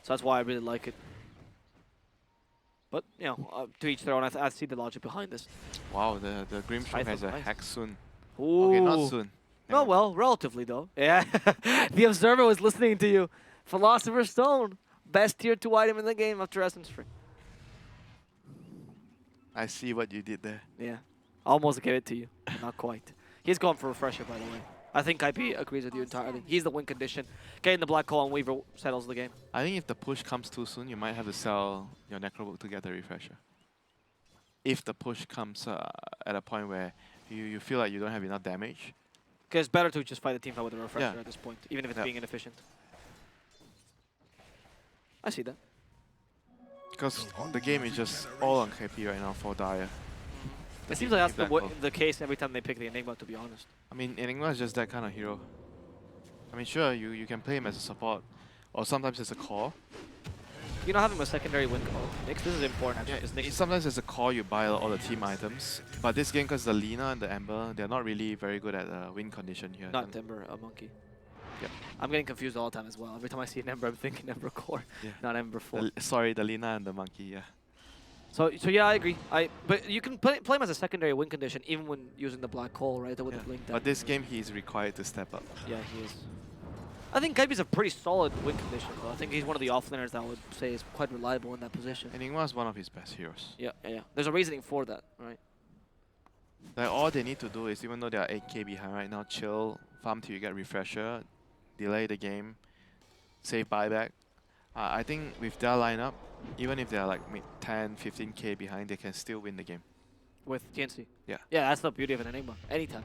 So that's why I really like it. But, you know, to each their own. I see the logic behind this. Wow, the Grimstroke has a nice. Hex soon. Ooh. Okay, not soon. Oh, well, relatively though. Yeah. The Observer was listening to you. Philosopher's Stone. Best tier 2 item in the game after Essence Tree. I see what you did there. Yeah. Almost gave it to you. But not quite. He's going for Refresher, by the way. I think IP agrees with you entirely. He's the win condition. Getting the Black Hole on Weaver settles the game. I think if the push comes too soon, you might have to sell your Necrobook to get the Refresher. If the push comes at a point where you feel like you don't have enough damage. Because it's better to just fight the team fight with a Refresher Yeah. at this point, even if it's Yeah. being inefficient. I see that. Because the game is just all on KP right now for Dire. It seems like that's Black Hole. the case every time they pick the Enigma, to be honest. I mean, Enigma is just that kind of hero. I mean, sure, you can play him as a support, or sometimes as a core. You know, having a secondary win call. Nyx, this is important actually. Yeah, 'Cause Nyx, sometimes as a core, you buy all the team items. But this game, because the Lina and the Ember, they're not really very good at win condition here. not Ember, a Monkey. Yep. I'm getting confused all the time as well. Every time I see an Ember, I'm thinking Ember Core, Yeah. not Ember 4. Sorry, the Lina and the Monkey, yeah. So yeah, I agree. But you can play him as a secondary win condition even when using the Black Hole, right? With the blink down. But this game, he's required to step up. Yeah, he is. I think Kaipi's a pretty solid win condition, though. I think he's one of the offlaners that I would say is quite reliable in that position. Enigma is one of his best heroes. Yeah, yeah, yeah. There's a reasoning for that, right? Like, all they need to do is, even though they are 8k behind right now, chill, farm till you get Refresher, delay the game, save buyback. I think with their lineup, even if they're like 10, 15k behind, they can still win the game. With TNC. Yeah. Yeah, that's the beauty of an Enigma. Anytime.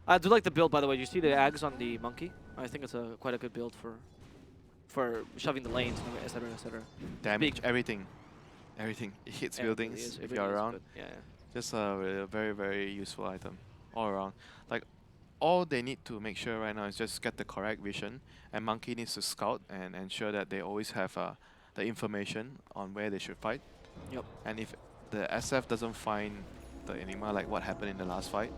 I do like the build, by the way. You see the Ags on the Monkey? I think it's quite a good build for shoving the lanes, etc., etc. Damage, everything. Everything. It hits Yeah, it really buildings is. It if really you're is around. good. Yeah, yeah. Just a very, very useful item all around. Like, all they need to make sure right now is just get the correct vision, and Monkey needs to scout and ensure that they always have the information on where they should fight. Yep. And if the SF doesn't find the Enigma, like what happened in the last fight,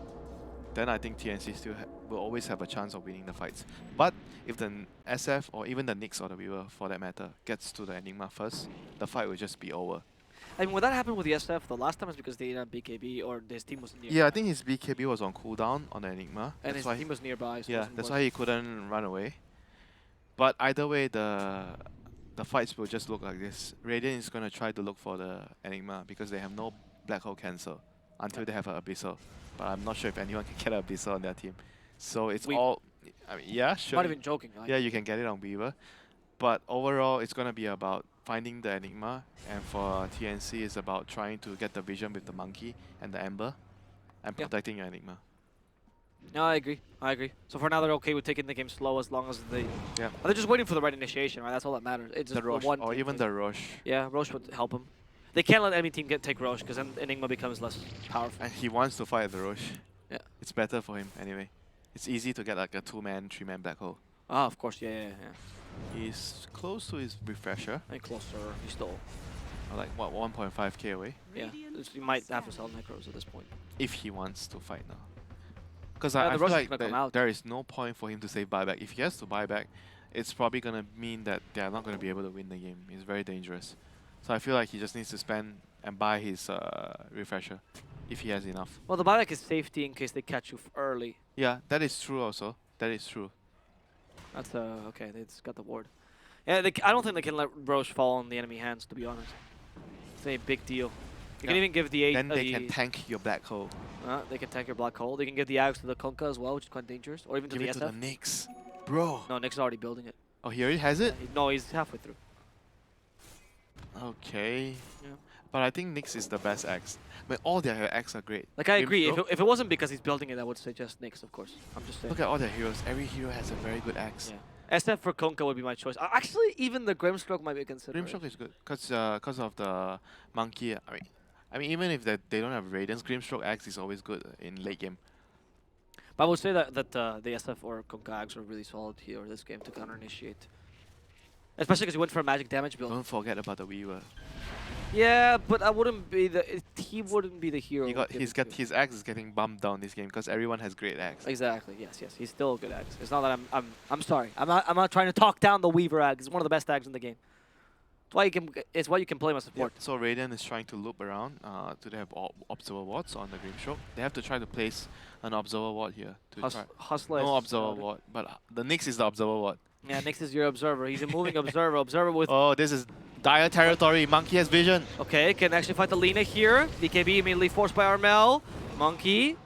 then I think TNC still will always have a chance of winning the fights. But if the SF or even the Nyx or the Weaver, for that matter, gets to the Enigma first, the fight will just be over. I mean, when that happened with the SF, the last time was because they didn't have BKB or his team was near. Yeah, I think his BKB was on cooldown on the Enigma. And That's his why team was nearby. So it yeah, wasn't that's worth why he couldn't run away. But either way, the fights will just look like this. Radiant is gonna try to look for the Enigma because they have no Black Hole cancel until they have an Abyssal. But I'm not sure if anyone can get an Abyssal on their team. So it's all, I mean, yeah, sure. Not even joking. Like. Yeah, you can get it on Weaver. But overall, it's gonna be about finding the Enigma, and for TNC, it's about trying to get the vision with the Monkey and the Ember, and Yeah. protecting your Enigma. No, I agree. I agree. So for now, they're okay with taking the game slow as long as they... Yeah. They're just waiting for the right initiation, right? That's all that matters. It's The just Roche, one or team even thing. the Roche. Yeah, Roche would help him. They can't let any team take Roche because then Enigma becomes less powerful. And he wants to fight the Roche. Yeah. It's better for him anyway. It's easy to get like a 2-man, 3-man black hole. Ah, of course, yeah. He's close to his refresher. And closer, he stole. Like what, 1.5k away? Yeah, he might have to sell Necros at this point. If he wants to fight now. Because Yeah, I the feel Roche is like gonna come that out. there is no point for him to say buyback. If he has to buy back, it's probably going to mean that they are not going to be able to win the game. It's very dangerous. So I feel like he just needs to spend and buy his refresher if he has enough. Well, the buyback is safety in case they catch you early. Yeah, that is true also. That is true. That's okay. They just got the ward. Yeah, I don't think they can let Roche fall in the enemy hands. To be honest, it's a big deal. You can Yeah. even give the Then they can tank your black hole. they can tank your black hole. They can give the Ags to the Kunkka as well, which is quite dangerous, or even to Give the it to SF. the Nyx. Bro. No, Nick's already building it. Oh, he already has it? No, he's halfway through. Okay. Yeah. But I think Nyx is the best axe. But all their axes are great. Like I Grim agree. Stroke, If it wasn't because he's building it, I would suggest Nyx, of course. I'm just saying. look at all their heroes. Every hero has a very good axe. Yeah. SF for Kunkka would be my choice. Actually, even the Grimstroke might be considered. Grimstroke is good because of the monkey. I mean, even if they don't have Radiance, Grimstroke axe is always good in late game. But I would say that the SF or Kunkka Ags are really solid here this game to counter initiate. Especially because he went for a magic damage build. Don't forget about the Weaver. Yeah, but I wouldn't be he wouldn't be the hero. His axe is getting bumped down this game because everyone has great axe. Exactly. Yes. He's still a good Ags. It's not that I'm sorry. I'm not trying to talk down the Weaver Ags. It's one of the best Ags in the game. It's why you can play him as support. Yep. So Radiant is trying to loop around. Do they have observer wards on the Grimstroke? They have to try to place an observer ward here. Hustler. No observer ward, but the Nyx is the observer ward. Yeah, Nyx is your observer. He's a moving observer. Observer with. Oh, this is dire territory. Monkey has vision. Okay, can actually fight the Lina here. BKB immediately forced by Armel. Monkey.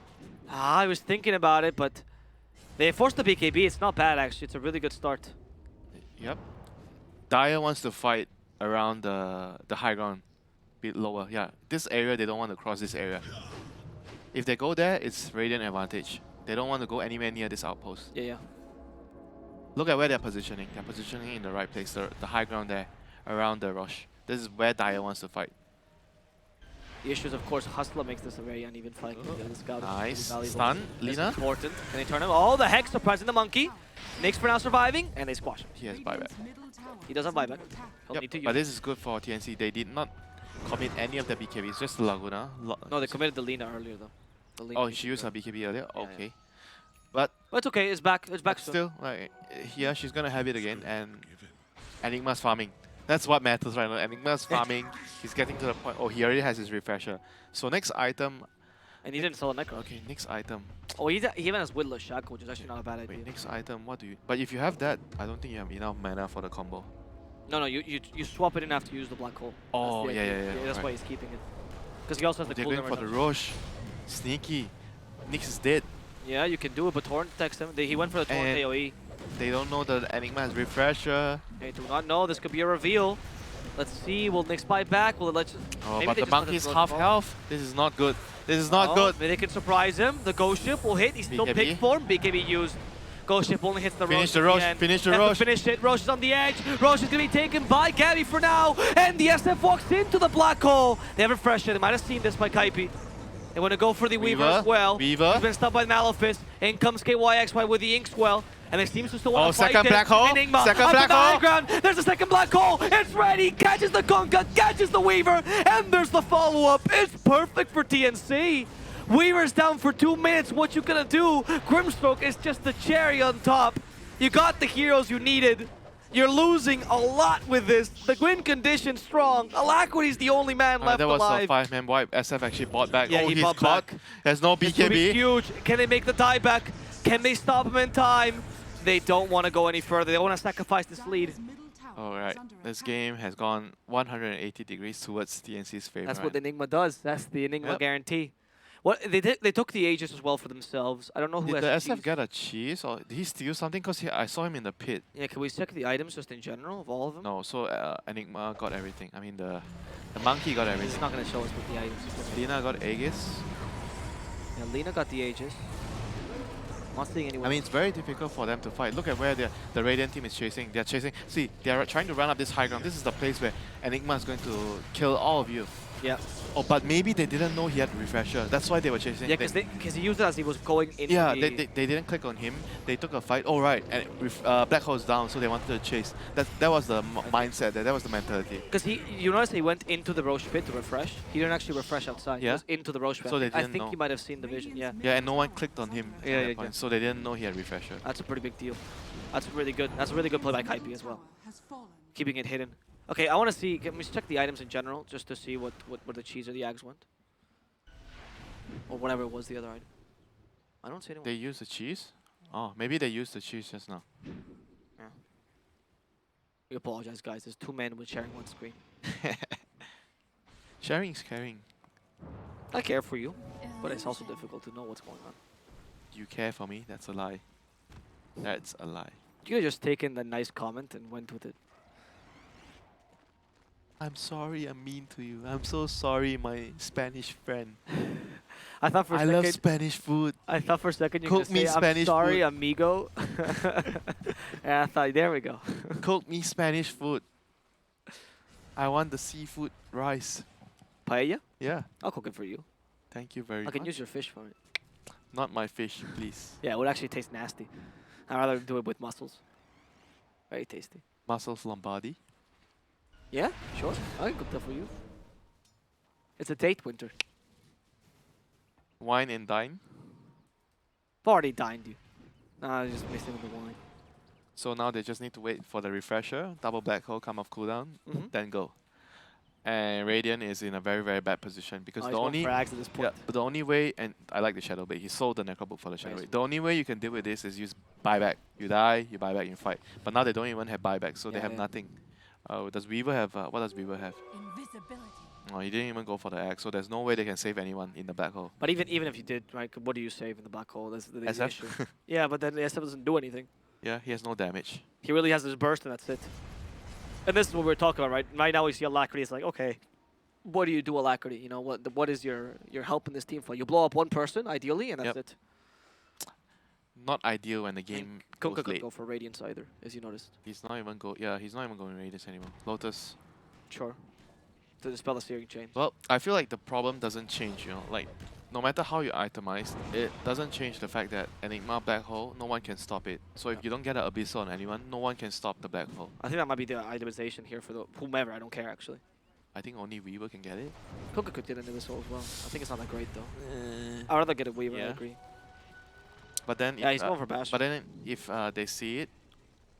I was thinking about it, but they forced the BKB. It's not bad, actually. It's a really good start. Yep. Dire wants to fight around the high ground, bit lower. Yeah, this area they don't want to cross this area. If they go there, it's Radiant advantage. They don't want to go anywhere near this outpost. Yeah. Look at where they're positioning. They're positioning in the right place, the high ground there, around the rush. This is where Dire wants to fight. The issue is, of course, Hustler makes this a very uneven fight. Nice. Stun. Lina. Important. Can they turn him? Oh, the Hex surprising the Monkey. Nyx for now surviving, and they squash him. He has buyback. He does have buyback. He'll need to Yep, use but it. this is good for TNC. They did not commit any of the BKBs, just the Laguna. No, they committed the Lina earlier, though. The Lina Oh, she used her BKB earlier? Okay. But But it's okay. It's back. It's back soon. still, like, here she's gonna have it again, and Enigma's farming. That's what matters right now. Enigma's farming. He's getting to the point. Oh, he already has his refresher. So next item. And he didn't sell a Necro. Okay, next item. Oh, he even has Widless Shackle, which is actually not a bad idea. Wait, next item. What do you? But if you have that, I don't think you have enough mana for the combo. No, you swap it in after you use the Black Hole. Oh, That's the yeah, idea. yeah, That's right. why he's keeping it. Because he also has the They're cooldown. going for the reduction. Roche. Sneaky. Nyx is dead. Yeah, you can do it, but Torrent text him. He went for the Torrent And- AoE. They don't know that Enigma has refresher. They do not know. This could be a reveal. Let's see. Will Nyx buy back? Will it let you... Oh, Maybe but they the just let monkey's it half fall. health. This is not good. This is not Oh, good. Maybe they can surprise him. The Ghost Ship will hit. He's still BKB. pick form. BKB used. Ghost Ship only hits the Finish Roche. the at Roche, end. finish the Have to Roche. Finish it. Roche is on the edge. Roche is going to be taken by Gabby for now. And the SF walks into the black hole. They have refresher. They might have seen this by Kaipi. They want to go for the Weaver as well. Weaver. He's been stopped by Malefice. In comes KYXY with the Inkswell. And they seem to still want to fight second it. black hole. Enigma Second up black in the high hole. ground. There's a second black hole. It's ready. Catches the Kunkka. Catches the Weaver. And there's the follow-up. It's perfect for TNC. Weaver's down for 2 minutes. What you gonna do? Grimstroke is just the cherry on top. You got the heroes you needed. You're losing a lot with this. The win condition's strong. Alacrity's the only man left That was alive. a 5-man wipe. SF actually bought back. Yeah, oh, he he's bought caught. back. There's no This will be BKB. huge. Can they make the dieback? Can they stop him in time? They don't want to go any further. They want to sacrifice this lead. Alright, this game has gone 180 degrees towards TNC's favor. That's what Enigma does. That's the Enigma Yep. guarantee. What they took the Aegis as well for themselves. I don't know who Did has the SF cheese. get a cheese or did he steal something? Because I saw him in the pit. Yeah, can we check the items just in general of all of them? No, so Enigma got everything. I mean, the monkey got It's everything. not going to show us what the items. Lina got Aegis. Yeah, Lina got the Aegis. Not seeing anyone. I mean, it's very difficult for them to fight. Look at where the Radiant team is chasing. They're chasing. See, they are trying to run up this high ground. This is the place where Enigma is going to kill all of you. yeah. Oh, but maybe they didn't know he had refresher. That's why they were chasing. Yeah, because he used it as he was going into Yeah, the... they didn't click on him. They took a fight. Oh, right. And Black Hole's down, so they wanted to chase. That was the mindset. That was the mentality. Because you notice he went into the Roche pit to refresh. He didn't actually refresh outside. He Yeah. was into the Roche pit. So they I didn't think know. you might have seen the vision. Yeah, Yeah, and no one clicked on him at Yeah, that yeah, point, yeah. so they didn't know he had refresher. that's a pretty big deal. That's really good. That's a really good play by Kaipi as well. Has fallen. Keeping it hidden. Okay, I want to see. Can we check the items in general just to see what the cheese or the eggs went, or whatever was the other item. I don't see anyone. They used the cheese? Oh, maybe they used the cheese just now. We apologize, guys. There's two men with sharing one screen. Sharing is caring. I care for you, but it's also difficult to know what's going on. You care for me? That's a lie. That's a lie. You could have just taken the nice comment and went with it. I'm sorry I'm mean to you. I'm so sorry, my Spanish friend. I thought for a I second. love Spanish food. I thought for a second you Cook were gonna me say, Spanish "I'm sorry, food." amigo." And I thought, there we go. Cook me Spanish food. I want the seafood rice. Paella? Yeah, I'll cook it for you. thank you very I much. can use your fish for it. Not my fish, please. Yeah, it would actually taste nasty. I'd rather do it with mussels. Very tasty. Mussels Lombardi. Yeah, sure. I can cook that for you. It's a date, Winter. Wine and dine. I've already dined you. Nah, I was just missing the wine. So now they just need to wait for the refresher, double black hole, come off cooldown, Mhm. then go. And Radiant is in a very, very bad position because Oh, the he's going only for axe at this point. but the only way, and I like the Shadow Blade, he sold the Necro Book for the Shadow Nice. Blade. The only way you can deal with this is use buyback. You die, you buy back, you fight. But now they don't even have buyback, so they Yeah, have yeah. nothing. Does Weaver have, what does Weaver have? Invisibility. Oh, he didn't even go for the axe, so there's no way they can save anyone in the black hole. But even if you did, right, what do you save in the black hole? That's the SF? issue. Yeah, but then the SF doesn't do anything. Yeah, he has no damage. He really has this burst and that's it. And this is what we're talking about, right? Right now we see Alacrity. It's like, okay, what do you do, Alacrity? You know, what is your help in this team for? You blow up one person, ideally, and that's Yep. it. Not ideal when the game Kunkka goes could late. go for Radiance either, as you noticed. He's not even he's not even going Radius anymore. Lotus. Sure. To dispel the Searing Chain. Well, I feel like the problem doesn't change, you know, like no matter how you itemize, it doesn't change the fact that Enigma Black Hole, no one can stop it. So if you don't get an Abyssal on anyone, no one can stop the Black Hole. I think that might be the itemization here for the whomever. I don't care, actually. I think only Weaver can get it. Kunkka could get into this hole as well. I think it's not that great, though. I'd rather get a Weaver, I Yeah. agree. But then Yeah, if, he's going for Bash. but then if they see it,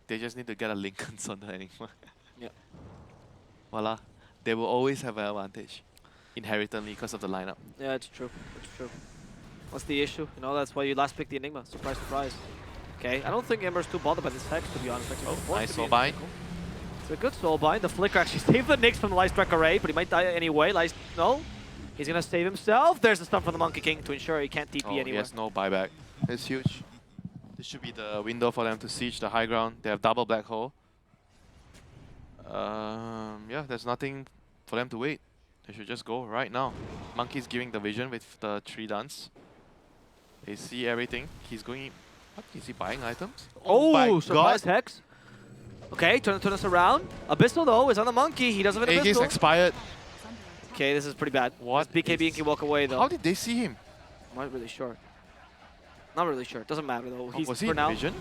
they just need to get a Lincoln's on the Enigma. Yep. Voila. They will always have an advantage. Inherently because of the lineup. Yeah, it's true. It's true. What's the issue? You know, that's why you last picked the Enigma. Surprise, surprise. Okay, I don't think Ember's too bothered by this Hex, to be honest. Actually, Oh, nice soul bind. It's a good soul bind. The Flicker actually saved the Nyx from the Light Strike Array, but he might die anyway. No. He's going to save himself. There's the stun from the Monkey King to ensure he can't TP Oh, anywhere. yes, no buyback. It's huge. This should be the window for them to siege the high ground. They have double black hole. Yeah, there's nothing for them to wait. They should just go right now. Monkey's giving the vision with the 3 dance. They see everything. He's going... What? Is he buying items? Oh, my surprise God. Hex. Okay, turn us around. Abyssal, though, is on the Monkey. He doesn't have an AJ's Abyssal. expired. Okay, this is pretty bad. What BKB is- can walk away, though. How did they see him? I'm not really sure. Not really sure. Doesn't matter, though. He's, Was he for in now, vision?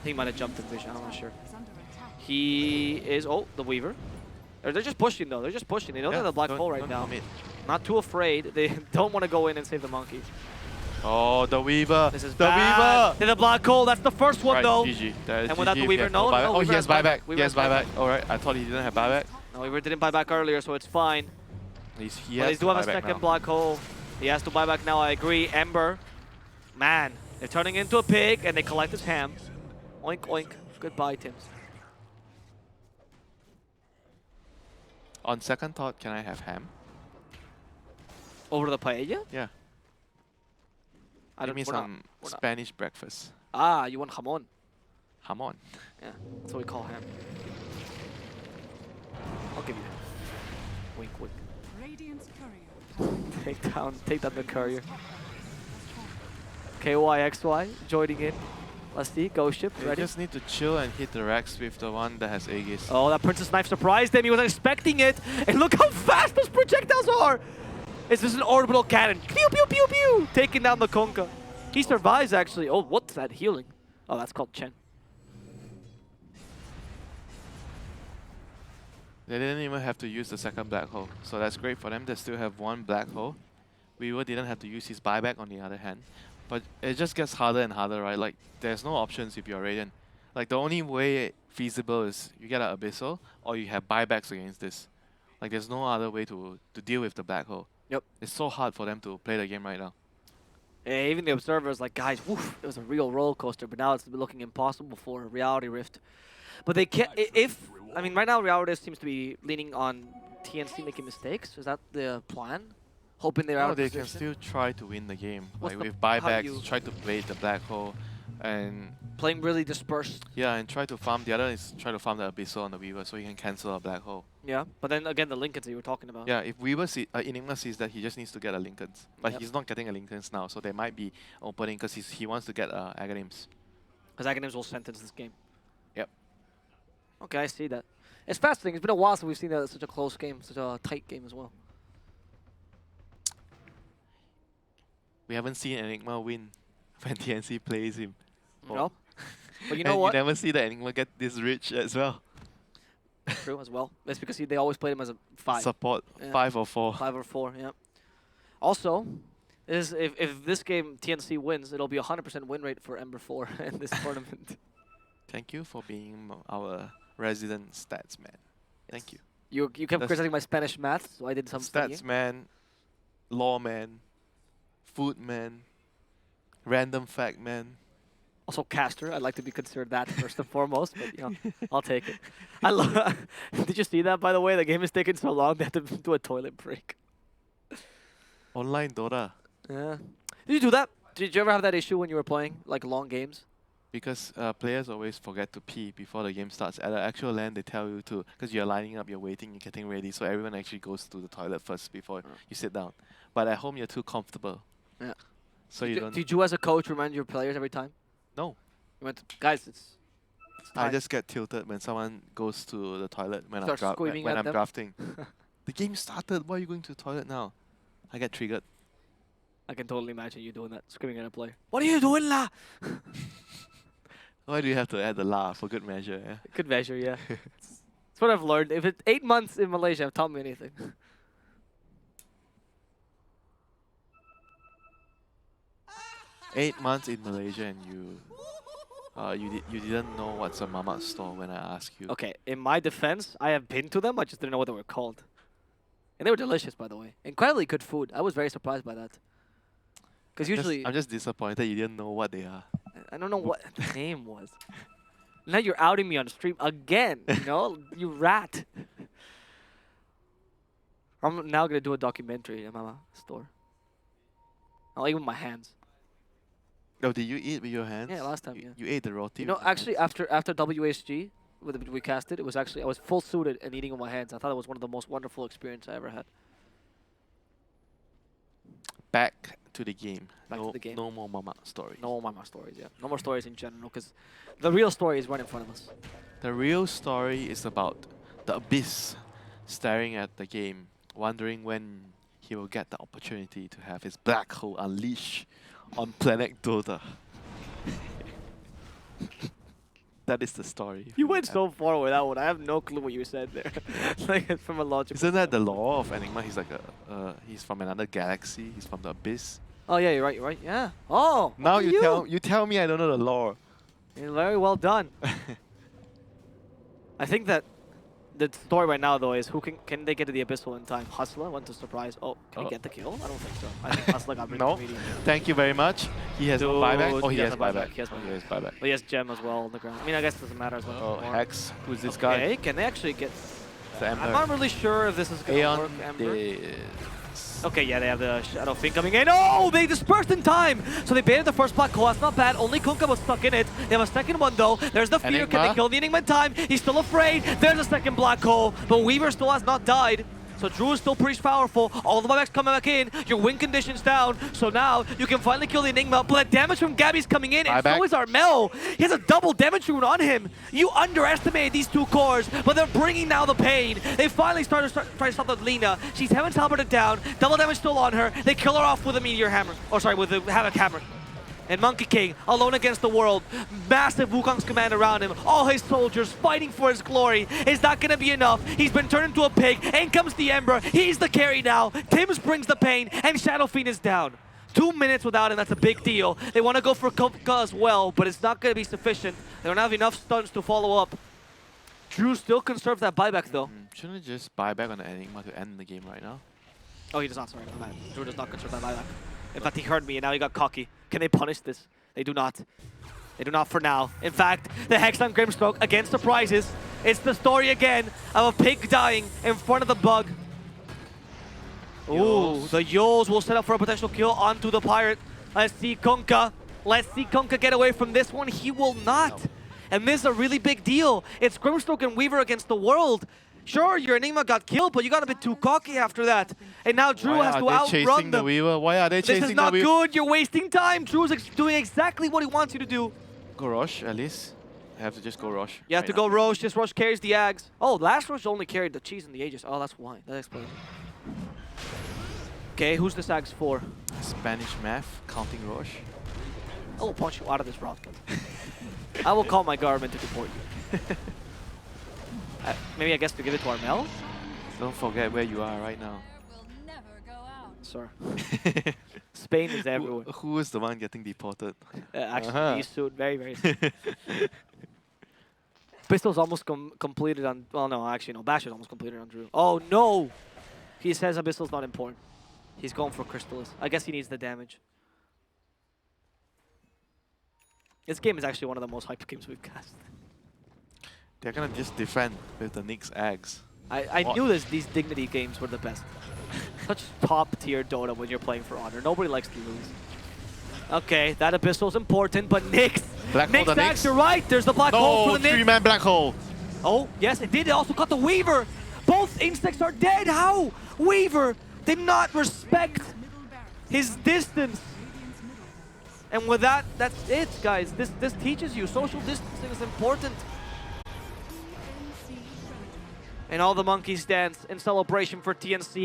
he might have jumped in vision. I'm not sure. Is under attack. He is... Oh, the Weaver. They're just pushing, though. They're just pushing. They know they're in the black hole right now. commit. Not too afraid. They don't want to go in and save the Monkey. Oh, the Weaver. This is the bad. Weaver. In the black hole. That's the first one, Right, though. GG. That is And without GG the if Weaver, have no, buyback. no, Oh, Weaver he has has buyback. buyback. He has Weaver has buyback. Alright, I thought he didn't have buyback. No, Weaver didn't buy back earlier, so it's fine. He But has they do have a buyback second now. black hole. He has to buy back now, I agree. Ember. Man, they're turning into a pig, and they collect his ham. Oink, oink. Goodbye, Tims. On second thought, can I have ham? Over to the paella? Yeah. I Give don't me we're not- some we're not. Spanish breakfast. Ah, you want jamon. Hamon. Yeah, that's what we call ham. I'll give you that. Wink, wink. Radiant's courier has been Take down the courier. KYXY joining in. Let's see, Ghost Ship You ready. just need to chill and hit the Rex with the one that has Aegis. Oh, that Princess Knife surprised him. He wasn't expecting it. And look how fast those projectiles are. It's just an orbital cannon. Pew, pew, pew, pew. Taking down the Kunkka. He survives, actually. Oh, what's that healing? Oh, that's called Chen. They didn't even have to use the second black hole. So that's great for them. They still have one black hole. Weaver didn't have to use his buyback on the other hand. But it just gets harder and harder, right? Like, there's no options if you're Radiant. Like, the only way feasible is you get an Abyssal or you have buybacks against this. Like, there's no other way to deal with the black hole. Yep. It's so hard for them to play the game right now. Yeah, even the observers like, guys, woof, it was a real roller coaster, but now it's looking impossible for Reality Rift. But they can't, I mean, right now Reality Rift seems to be leaning on TNC making mistakes. Is that the plan? Hoping they're out No, of they position? can still try to win the game. What's Like the- with how do buybacks, you- try to bait the black hole, and Playing really dispersed. yeah, and try to farm. The other is try to farm the Abyssal on the Weaver so he can cancel a black hole. Yeah, but then again, the Lincolns that you were talking about. Yeah, if Weaver Enigma sees that, he just needs to get a Lincolns. But Yep. he's not getting a Lincolns now, so they might be opening because he wants to get Aghanims. Because Aghanims will sentence this game. Yep. Okay, I see that. It's fascinating. It's been a while since we've seen such a close game, such a tight game as well. We haven't seen Enigma win when TNC plays him. No? But you know And what? you never see the Enigma get this rich as well. True as well. That's because they always played him as a 5. Support Yeah. 5 or 4. 5 or 4, yeah. Also, if this game TNC wins, it'll be a 100% win rate for Ember 4 in this tournament. Thank you for being our resident stats man. Thank you. You kept That's- criticizing my Spanish math, so I did some studying. Stats man, law man, food man, random fact man. Also caster, I'd like to be considered that first and foremost, but you know, I'll take it. I love. Did you see that, by the way? The game is taking so long they have to do a toilet break. Online Dota. Yeah. Did you do that? Did you ever have that issue when you were playing like long games? Because players always forget to pee before the game starts. At the actual LAN, they tell you to, because you're lining up, you're waiting, you're getting ready, so everyone actually goes to the toilet first before you sit down. But at home, you're too comfortable. Yeah. So you don't. Did you as a coach remind your players every time? No. You went, guys, it's I time." just get tilted when someone goes to the toilet when Start screaming when at I'm them? drafting. The game started. Why are you going to the toilet now? I get triggered. I can totally imagine you doing that, screaming at a player. What are you doing, la? Why do you have to add the laugh for good measure? Yeah? Good measure, yeah. That's what I've learned. If it's 8 months in Malaysia, have taught me anything. 8 months in Malaysia and you didn't know what's a mamak store when I asked you. Okay, in my defense, I have been to them. I just didn't know what they were called. And they were delicious, by the way. Incredibly good food. I was very surprised by that. Because usually, I'm just disappointed you didn't know what they are. I don't know what the name was. Now you're outing me on stream again, you know? You rat. I'm now going to do a documentary at Mama store. I'll eat with my hands. Oh, did you eat with your hands? Yeah, last time, You, yeah. you ate the roti. You know, with your actually, hands. after WSG, we casted, it was actually, I was full suited and eating with my hands. I thought it was one of the most wonderful experiences I ever had. Back to the game. Back to the game. No more mamak stories. No more stories, yeah. No more stories in general, because the real story is right in front of us. The real story is about the Abyss staring at the game, wondering when he will get the opportunity to have his black hole unleashed on planet Dota. That is the story. You went so far with that one. I have no clue what you said there. Like, from a logical. Isn't that the law of Enigma? He's like he's from another galaxy. He's from the Abyss. Oh yeah, you're right. Yeah. Oh. Now look at you tell me I don't know the law. You're very well done. I think that the story right now though is who can they get to the Abyssal in time? Hustler went to surprise. Oh, can he get the kill? I don't think so. I think Hustler got rid No. of the medium. Thank you very much. He has no Dude, buyback. Oh, he has a buyback. He has Oh, buyback. he has buyback. But he has gem as well on the ground. I mean, I guess it doesn't matter as much Oh, anymore. Hex. Who's this guy? Okay, can they actually get? The Ember. I'm not really sure if this is gonna Aeon work. Ember. Diz. Okay, yeah, they have the Shadow Fin coming in. Oh, they dispersed in time! So they baited the first black hole. That's not bad. Only Kunkka was stuck in it. They have a second one, though. There's the fear. Can they Enigma. kill the Enigma in time? He's still afraid. There's a second black hole. But Weaver still has not died. So Drew is still pretty powerful. All the buybacks coming back in. Your win condition's down. So now you can finally kill the Enigma. But the damage from Gabby's coming in, and so is Armel. He has a double damage rune on him. You underestimated these two cores, but they're bringing now the pain. They finally try to stop the Lina. She's Heaven's Halberted down. Double damage still on her. They kill her off with a Meteor Hammer. Or sorry, with the Havoc Hammer. And Monkey King, alone against the world. Massive Wukong's command around him. All his soldiers fighting for his glory. Is not going to be enough. He's been turned into a pig. In comes the Ember. He's the carry now. Tims brings the pain, and Shadow Fiend is down. 2 minutes without him, that's a big deal. They want to go for Kupka as well, but it's not going to be sufficient. They don't have enough stuns to follow up. Drew still conserves that buyback, though. Shouldn't it just buy back on the Enigma to end the game right now? Oh, he does not, sorry. My bad. Drew does not conserve that buyback. In fact, he heard me, and now he got cocky. Can they punish this? They do not. They do not for now. In fact, the Hex on Grimstroke against surprises. It's the story again of a pig dying in front of the bug. Ooh, the Yols will set up for a potential kill onto the Pirate. Let's see Kunkka. Let's see Kunkka get away from this one. He will not. And this is a really big deal. It's Grimstroke and Weaver against the world. Sure, your Enigma got killed, but you got a bit too cocky after that. And now Drew has to outrun them. Why are they chasing the Weaver? This is not good. You're wasting time. Drew's doing exactly what he wants you to do. Go Rosh, at least. I have to just go Rosh. You have to go Rosh. Just Rosh carries the Ags. Oh, last Rosh only carried the cheese and the Aegis. Oh, that's why. That explains it. Okay, who's this Ags for? Spanish math, counting Rosh. I will punch you out of this broadcast. I will call my government to deport you. Maybe I guess to give it to Armel? Don't forget where you are right now. Sorry. Spain is everywhere. Who is the one getting deported? Actually, soon. Very, very soon. Pistol's almost completed on... Well, no, actually, no. Bash is almost completed on Drew. Oh, no! He says Abyssal's not important. He's going for Crystallis. I guess he needs the damage. This game is actually one of the most hyped games we've cast. They're gonna just defend with the Nyx Ags. I knew these Dignity games were the best. Such top tier Dota when you're playing for Honor. Nobody likes to lose. Okay, that Abyssal's important, but Nyx. Nyx Ags, you're right. There's the black hole for the Nyx. 3-man black hole. Oh, yes, it did. It also caught the Weaver. Both insects are dead. How? Weaver did not respect his distance. And with that, that's it, guys. This teaches you social distancing is important. And all the monkeys dance in celebration for TNC.